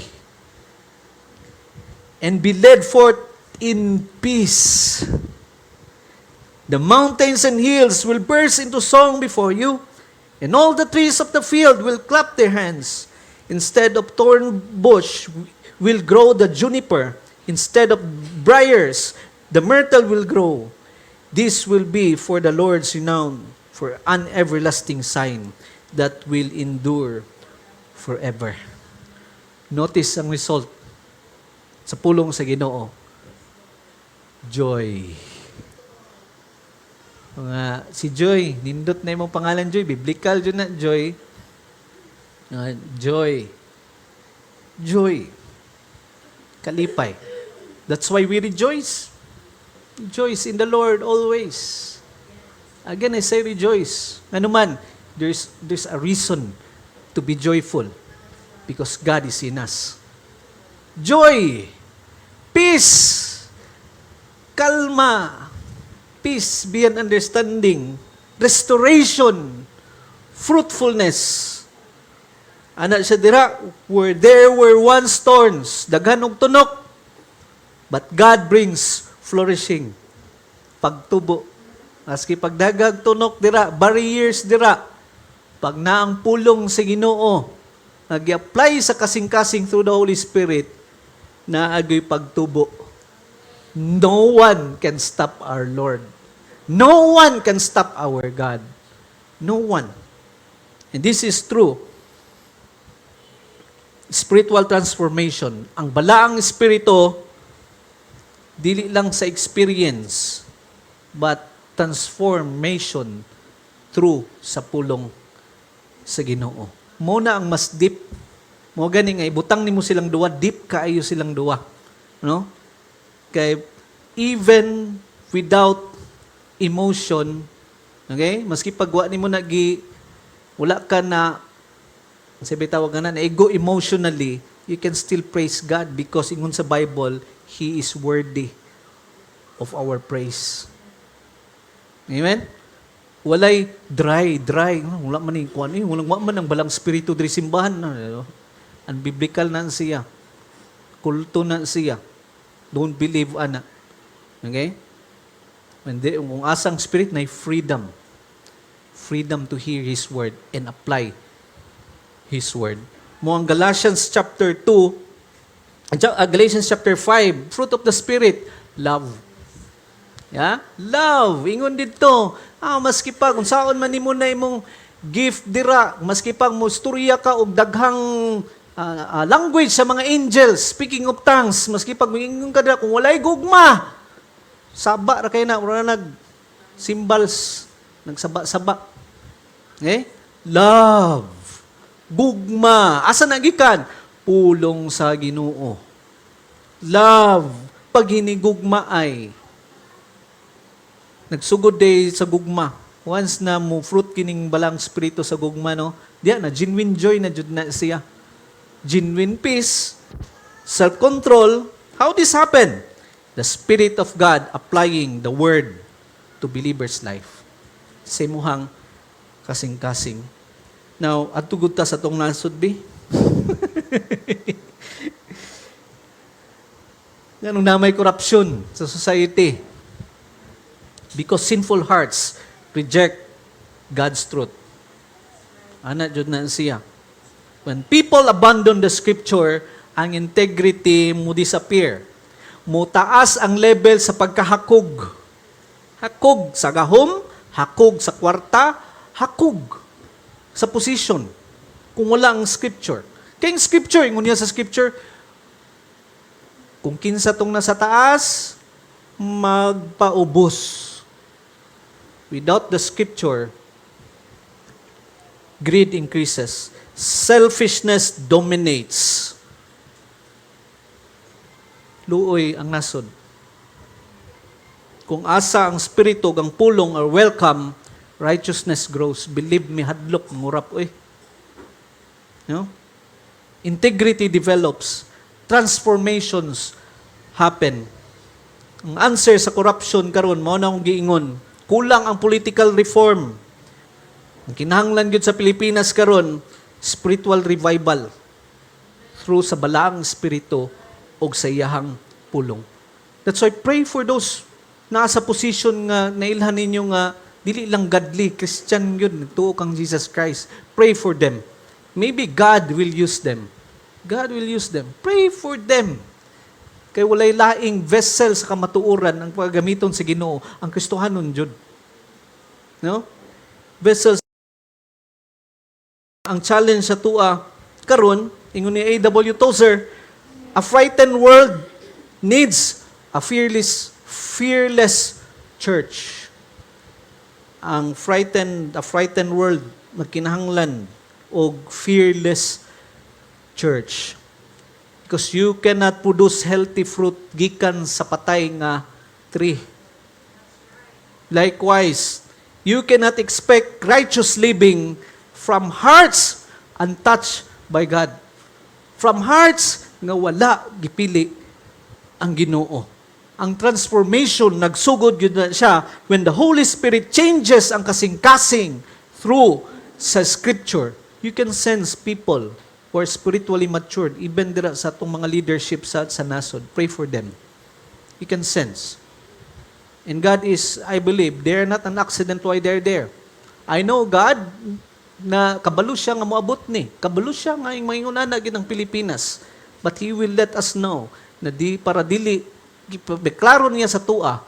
and be led forth in peace. The mountains and hills will burst into song before you, and all the trees of the field will clap their hands. Instead of thorn bush will grow the juniper. Instead of briars, the myrtle will grow. This will be for the Lord's renown, for an everlasting sign that will endure forever. Notice ang result sa pulong sa Ginoo. Joy. Si Joy, nindot na imong pangalan Joy, biblical dyan na Joy. Joy. Joy. Kalipay. That's why we rejoice. Rejoice in the Lord always. Again, I say rejoice. Ano man, there's a reason to be joyful because God is in us. Joy, peace, kalma, peace beyond understanding, restoration, fruitfulness. Ana siya dira, where there were once thorns, daghan og tunok, but God brings flourishing, pagtubo. Maski pagdagag tunok dira, barriers dira, pag naang pulong sa Ginoo, nag-apply sa kasing-kasing through the Holy Spirit, na agoy pagtubo. No one can stop our Lord. No one can stop our God. No one. And this is true. Spiritual transformation. Ang balaang espiritu, dili lang sa experience, but transformation through sa pulong sa Ginoo. Mo na ang mas deep. Mo gani nga ibutang nimo silang duwa, deep kaayo silang duwa. No? Kay even without emotion, okay? Maski pagwa nimo wala ka na sabi tawag na ego emotionally, you can still praise God because ingon sa Bible, He is worthy of our praise. Amen? Walay dry. Wala man yung kuwan. Walang man ang balang spirito diri simbahan. Unbiblical na siya. Kulto na siya. Don't believe, ana. Okay? Kung asang spirit na freedom. Freedom to hear His word and apply His word. Mo ang Galatians chapter 2, Galatians chapter 5, fruit of the Spirit, love. Yeah? Love. Ingon dito. Maski pa, kung saan man nimo na imong gift dira, maski pa mo storya ka og daghang language sa mga angels, speaking of tongues, maski pag mingon ka dira, kung walay gugma, saba ra kay na, wala symbols, nagsaba-saba. Okay? Love. Gugma. Asa nagikan? Pulong sa Ginoo. Love. paghinigugma ay nagsugod day sa gugma. Once na mo fruit kining balang spirito sa gugma, no? Diya na, genuine joy na jud na siya. Genuine peace, self-control. How this happen? The Spirit of God applying the Word to believer's life. Sa imuhang kasing-kasing. Now, atugod ta sa tong nasod, be? Ganong na may corruption sa society. Because sinful hearts reject God's truth. Ana jud na siya. When people abandon the scripture, ang integrity mo disappear. Mutaas ang level sa pagkahakog. Hakog sa gahom, hakog sa kwarta, hakog sa position. Kung wala ang scripture. Kaya yung scripture, ingon niya sa scripture, kung kinsa tong nasa taas, magpaubos. Without the scripture, greed increases. Selfishness dominates. Luoy ang nasod. Kung asa ang spirito, ang pulong are welcome, righteousness grows. Believe me, hadlok, ngurap, No? Integrity develops. Transformations happen. Ang answer sa corruption karon mao na akong giingon. Kulang ang political reform. Ang kinahanglan gyud sa Pilipinas karon, spiritual revival through sa balaang espiritu o sa iyahang pulong. That's why pray for those nasa position nga nailhan ninyo nga dili lang godly, Christian yun, nagtuo kang Jesus Christ. Pray for them. Maybe God will use them. God will use them. Pray for them. Kay walay laing vessel sa kamatuoran ang paggamiton sa Ginoo, ang Kristohanon jud. No? Vessels. Ang challenge sa tua karon, ingon ni A.W. Tozer, a frightened world needs a fearless church. A frightened world magkinahanglan og fearless church. Because you cannot produce healthy fruit gikan sa patay nga tree. Likewise, you cannot expect righteous living from hearts untouched by God. From hearts nga wala gipili ang Ginoo. Ang transformation nagsugod yun na siya when the Holy Spirit changes ang kasing-kasing through sa Scripture. You can sense people who are spiritually matured, even dira sa itong mga leadership sa nasod. Pray for them. You can sense. And God is, I believe, they're not an accident why they're there. I know God, na kabalo siya nga moabot ni. Kabalo siya nga yung maingunana ng Pilipinas. But He will let us know na para dili, deklaro niya sa tua,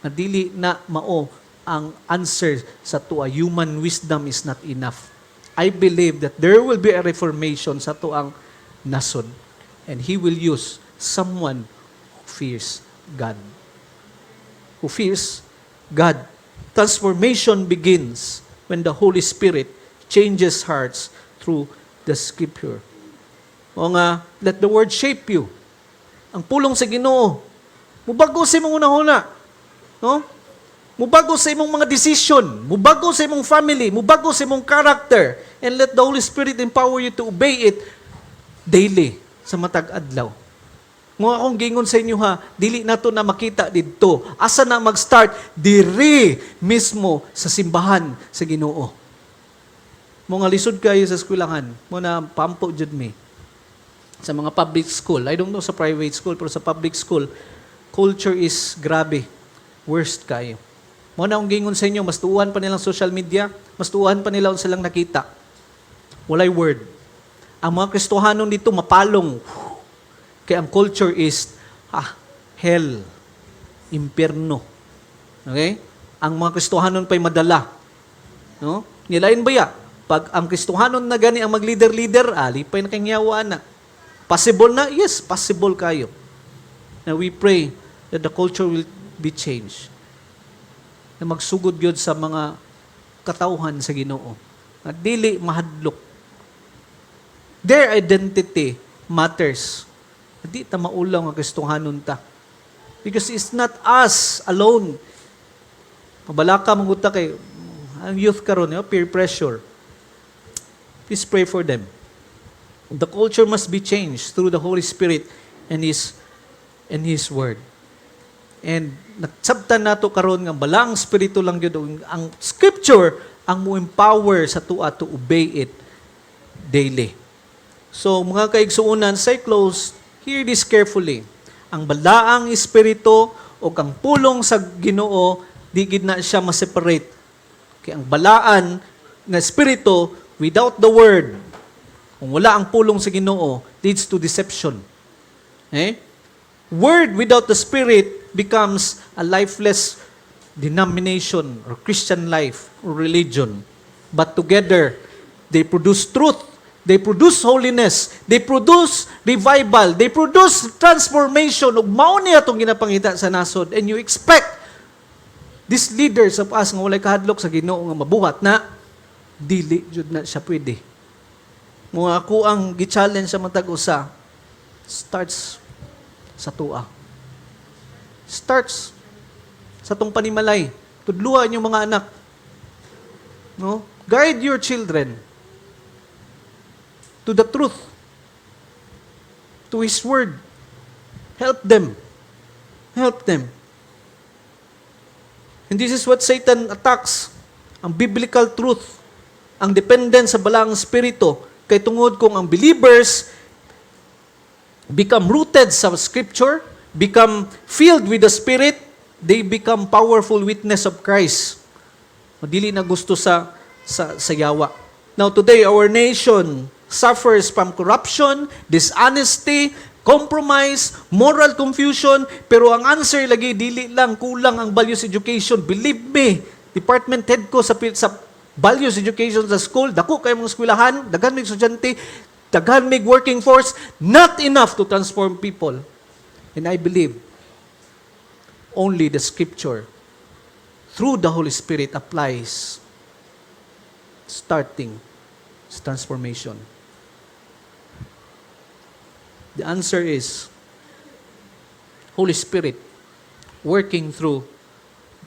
na dili na mao ang answer sa tua. Human wisdom is not enough. I believe that there will be a reformation sa tuang nasod. And He will use someone who fears God. Who fears God. Transformation begins when the Holy Spirit changes hearts through the Scripture. O nga, let the Word shape you. Ang pulong sa Ginoo. Mubago sa imong una-una. No? Mubago sa imong mga decision. Mubago sa imong family. Mubago sa imong character. And let the Holy Spirit empower you to obey it daily sa matag adlaw. Nga akong gingon sa inyo ha, dili nato na makita didto. Asa na mag-start? Diri mismo sa simbahan sa Ginoo. Mga lisod kayo sa eskwelahan, mo na pampo jud me. Sa mga public school, I don't know sa private school, pero sa public school, culture is grabe. Worst kayo. Mo na akong gingon sa inyo, mas tuuhan pa nilang social media, mas tuuhan pa nila silang nakita. Walay word. Ang mga Kristohanon dito mapalong. Kaya ang culture is hell, impierno. Okay? Ang mga Kristohanon pa'y madala. No? Nilain ba ya? Pag ang Kristohanon na gani ang mag-leader-leader, alipay na kangyawa na. Possible na? Yes, possible kayo. Now we pray that the culture will be changed. Na magsugod yun sa mga katauhan sa Ginoo. At dili mahadlok. Their identity matters. Di ta maulaw nga Kristohanon ta. Because it's not us alone. Mabalaka manguta kay ang youth karon, peer pressure. Please pray for them. The culture must be changed through the Holy Spirit and His Word. And nagsabtan nato karon nga balang spirito lang gyud ang Scripture ang mo empower sa tuwa to obey it daily. So mga kaigsuonan, say close, hear this carefully. Ang balaang espiritu o ang pulong sa Ginoo di gid na siya ma-separate. Kaya ang balaan na espiritu without the word, kung wala ang pulong sa Ginoo, leads to deception. Word without the Spirit becomes a lifeless denomination or Christian life or religion. But together, they produce truth, they produce holiness, they produce revival, they produce transformation. Ug mao niya itong ginapangita sa nasod. And you expect these leaders of us nga walay kahadlok sa Ginoo nga mabuhat na dili jud na siya pwede. Mga ako ang gi-challenge sa matag usa starts sa tuwa. Starts sa tong panimalay. Tudluan yung mga anak. No? Guide your children to the truth, to His Word. Help them. Help them. And this is what Satan attacks. Ang biblical truth. Ang dependence sa balang spirito. Kay tungod kung ang believers become rooted sa Scripture, become filled with the Spirit, they become powerful witness of Christ. Dili na gusto sa yawa. Now today, our nation suffers from corruption, dishonesty, compromise, moral confusion, pero ang answer lagi, dili lang kulang ang values education. Believe me, department head ko sa values education sa school, dako kayo mga eskwelahan, daghan mig estudyante, daghan mig working force, not enough to transform people. And I believe only the Scripture through the Holy Spirit applies starting transformation. The answer is Holy Spirit working through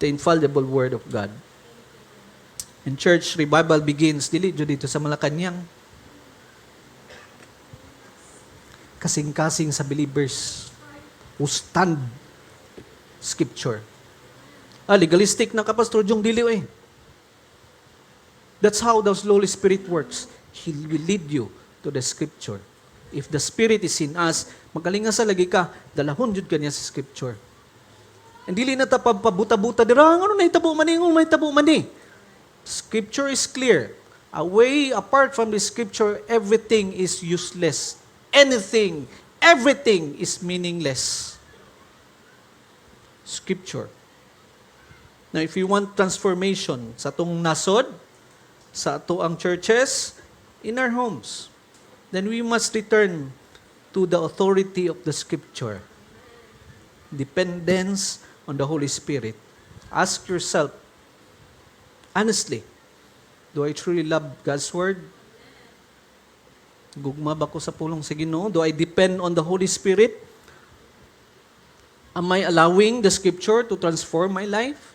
the infallible Word of God. And church revival begins dili jud dito sa Malacañang. Kasing-kasing sa believers who stand Scripture. Legalistic na kapastor Jong dili eh. That's how the Holy Spirit works. He will lead you to the Scripture. If the Spirit is in us, magaling nga sa lagi ka, dalahon jud kanya sa Scripture. And dili na ta pabuta-buta dira, ano na hitabo man ni, may tabo man ni. Scripture is clear. Away apart from the Scripture, everything is useless. Everything is meaningless. Scripture. Now, if you want transformation sa atong nasod, sa atoang churches, in our homes, then we must return to the authority of the Scripture. Dependence on the Holy Spirit. Ask yourself, honestly, do I truly love God's Word? Gugma ba ko sa pulong sa Ginoo? Do I depend on the Holy Spirit? Am I allowing the Scripture to transform my life?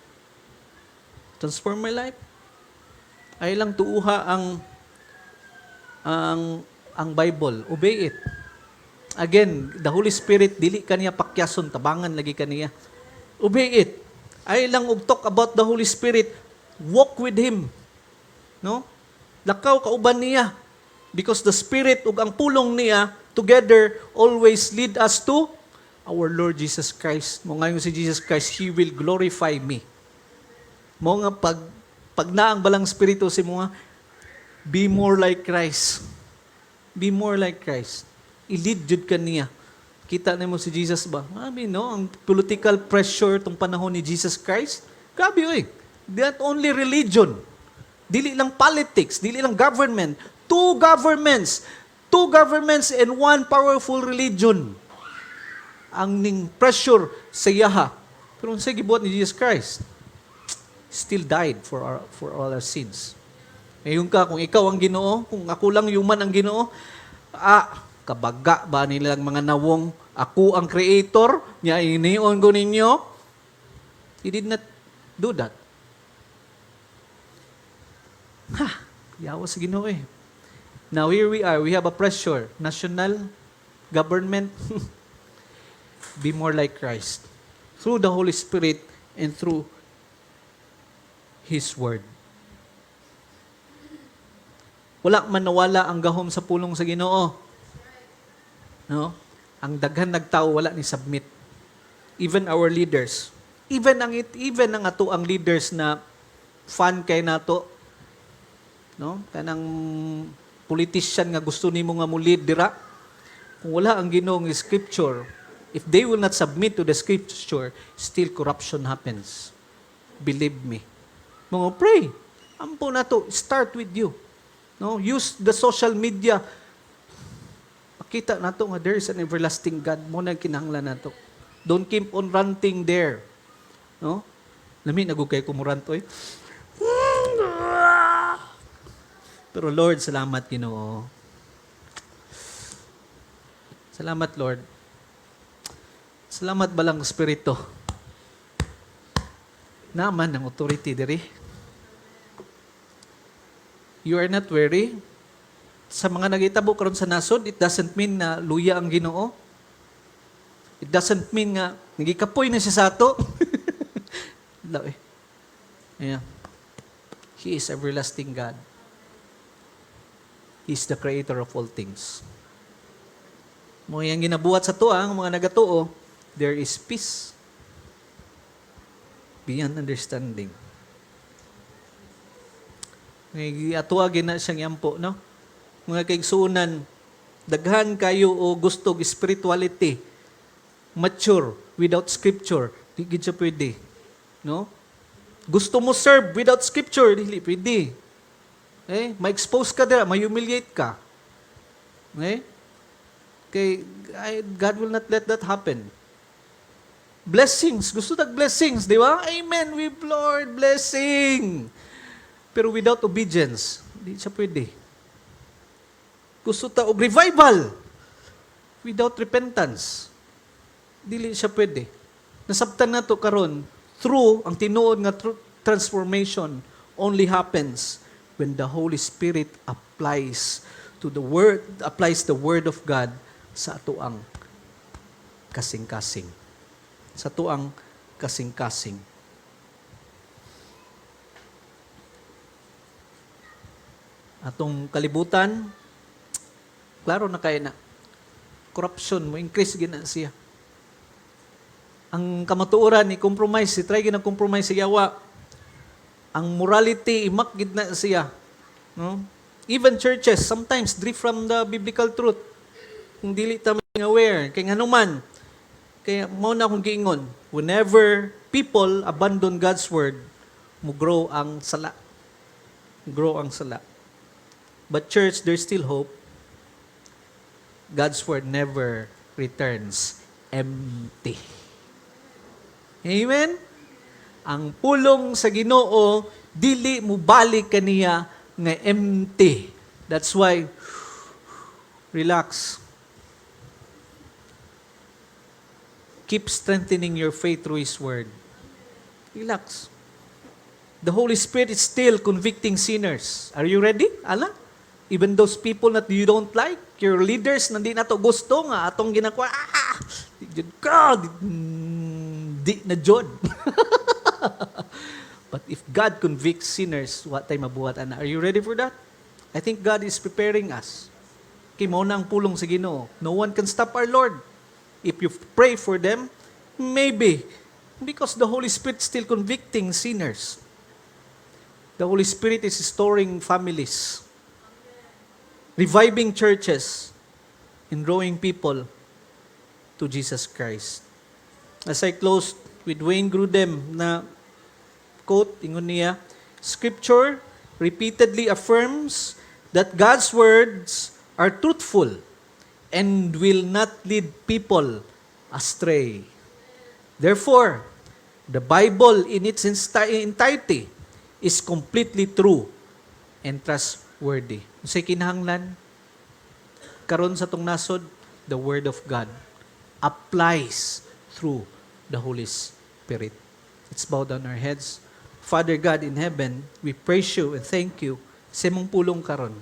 Transform my life? Ay lang tuuha ang Bible. Obey it. Again, the Holy Spirit, dili kaniya pakyason, tabangan lagi kaniya. Obey it. Ay lang talk about the Holy Spirit. Walk with Him. No? Lakaw kauban niya. Because the Spirit ug ang pulong niya together always lead us to our Lord Jesus Christ. Mo ngayon si Jesus Christ, He will glorify me. Mo nga pag naang balang spirito si mga, be more like Christ. Be more like Christ. I-lead jud ka niya. Kita na mo si Jesus ba? Ang political pressure tong panahon ni Jesus Christ. Grabe oy. Not only religion. Dili lang politics, dili lang government. Two governments and one powerful religion ang ning pressure sa yaha. Pero sa gibuhat ni Jesus Christ, still died for all our sins. Ngayon ka, kung ikaw ang Ginoo, kung ako lang human ang Ginoo, Kabaga ba nilang mga nawong, ako ang creator, niya inion ko ninyo? He did not do that. Yawa sa Ginoo eh. Now here we are, we have a pressure. National government, be more like Christ. Through the Holy Spirit and through His Word. Wala man nawala ang gahom sa pulong sa Ginoo. No? Ang daghan nagtao wala ni submit. Even our leaders. Even ang ato ang leaders na fan kay nato. No? Kanang politician nga gusto nimo nga mo lead dira. Kung wala ang Ginoo nga scripture, if they will not submit to the scripture, still corruption happens. Believe me. Mga pray. Ampo na to. Start with you. No, use the social media. Makita nato nga there is an everlasting God. Mo na kinahanglan nato. Don't keep on ranting there. No? Lami nagugay ko mo rantoy. Pero Lord, salamat Ginoo. Salamat Lord. Salamat balang Espiritu. Naman ang authority diri. You are not weary. Sa mga nagitabo karon sa nasod, it doesn't mean na luya ang Ginoo. It doesn't mean nga nagikapoy na siya sa ato. Yeah. He is everlasting God. He is the creator of all things. Mo yang ginabuhat sa tuang mga nagatuo, there is peace beyond understanding. Ngay atuagin na siyang yampo, no? Mga kaigsuunan, daghan kayo o gusto spirituality, mature without scripture, di gid siya pwede. No? Gusto mo serve without scripture, dili pwede. Ma-expose ka dira, ma-humiliate ka. God will not let that happen. Blessings, gusto tag blessings, di ba? Amen, with Lord, blessing. Pero without obedience, hindi siya pwede. Gusto ta og revival. Without repentance, dili siya pwede. Nasabtan na to karon through ang tinuod nga transformation only happens when the Holy Spirit applies the word of God sa atuang kasing-kasing. Sa tuang kasing-kasing. Atong kalibutan, klaro na kaya na, corruption mo, increase gina siya. Ang kamatuoran, i-compromise, try gina compromise sa yawa. Ang morality, imakgid na siya. No? Even churches, sometimes drift from the biblical truth. Kung dili ta aware, kay hanuman, kaya mo na akong giingon, whenever people abandon God's word, mo grow ang sala. Grow ang sala. But church, there's still hope. God's word never returns empty. Amen? Ang pulong sa Ginoo, dili mo balik kaniya nga empty. That's why, relax. Keep strengthening your faith through His word. Relax. The Holy Spirit is still convicting sinners. Are you ready? Ala? Even those people that you don't like, your leaders na di na to gusto nga, atong ginakwa, di na jod. But if God convicts sinners, what tayo mabuhat, ana? Are you ready for that? I think God is preparing us. Kay mao na ang pulong sa Ginoo. No one can stop our Lord. If you pray for them, maybe, because the Holy Spirit is still convicting sinners. The Holy Spirit is restoring families, reviving churches, and drawing people to Jesus Christ. As I close with Wayne Grudem na quote, ingon niya, Scripture repeatedly affirms that God's words are truthful and will not lead people astray. Therefore, the Bible in its entirety is completely true and trustworthy. Unsay kinahanglan? karon sa tong nasod, the Word of God applies through the Holy Spirit. Let's bow down our heads. Father God in heaven, we praise you and thank you sa imong pulong karon.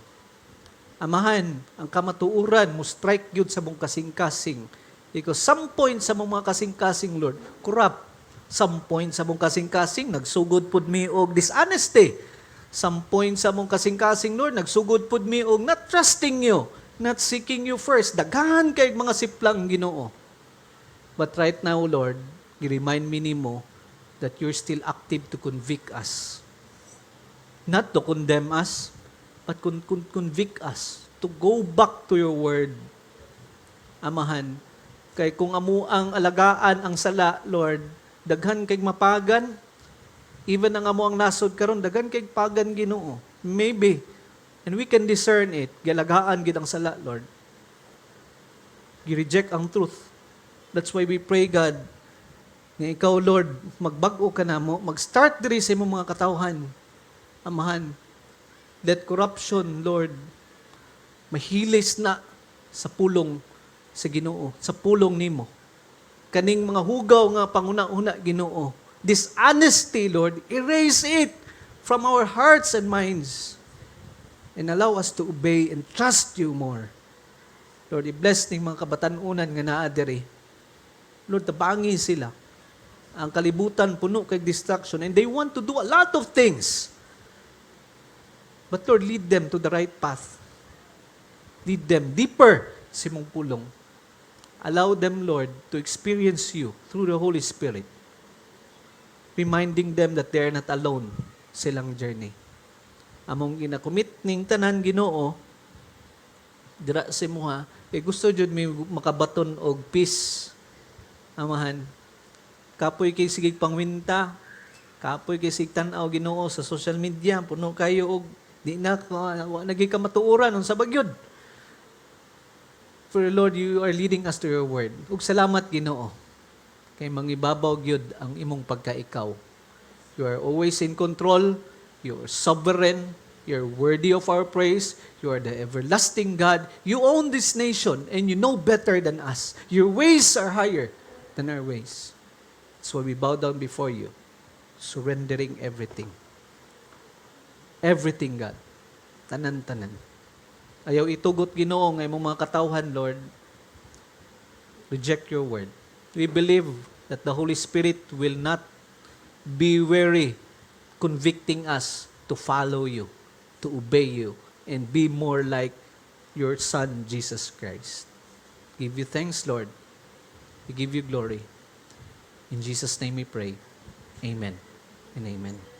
Amahan, ang kamatuuran mo strike yun sa mong kasing-kasing. Because some point sa mong mga kasing-kasing, Lord, corrupt. Some point sa mong kasing-kasing, nagsugod pud mi og dishonesty. Some point sa mong kasing-kasing, Lord, nagsugod pud mi og not trusting you, not seeking you first. Daghan kay mga siplang Ginoo. But right now, Lord, i-remind me nimo that you're still active to convict us. Not to condemn us, but convict us to go back to your word. Amahan, kay kung amuang alagaan ang sala, Lord, daghan kay mapagan, even ang amuang nasod karon daghan kay pagan Ginoo. Maybe, and we can discern it, galagaan gid ang sala, Lord. Gi-reject ang truth. That's why we pray, God, nga ikaw, Lord, magbag-o ka na mo, mag-start diri sa imong mga katawhan. Amahan, let corruption, Lord, mahilis na sa pulong sa Ginoo, sa pulong nimo. Kaning mga hugaw nga panguna-una, Ginoo, dishonesty, Lord, erase it from our hearts and minds and allow us to obey and trust you more. Lord, i-bless ning mga kabatanunan nga naa diri. Lord, tabangi sila. Ang kalibutan puno kay distraction and they want to do a lot of things. But Lord, lead them to the right path. Lead them deeper sa imong pulong. Allow them, Lord, to experience you through the Holy Spirit. Reminding them that they are not alone sa ilang journey. Among ginakomit ning tanan Ginoo, dira sa imuha, gusto jud mi makabaton og peace. Amahan, kapoy kay sige pangwinta, kapoy kay sig tan-aw Ginoo sa social media, puno kayo og di na naging kamatuoran unsa bagyod. For Lord, you are leading us to your word. Ug salamat Ginoo kay mangibabaw gyud ang imong pagkaikaw. You are always in control, you are sovereign, you're worthy of our praise, you are the everlasting God. You own this nation and you know better than us. Your ways are higher than our ways. So we bow down before you, surrendering everything. Everything, God. Tanan-tanan. Ayaw itugot Ginoo nga imong mga katawhan, Lord. Reject your word. We believe that the Holy Spirit will not be weary convicting us to follow you, to obey you, and be more like your Son, Jesus Christ. Give you thanks, Lord. We give you glory. In Jesus' name we pray. Amen and amen.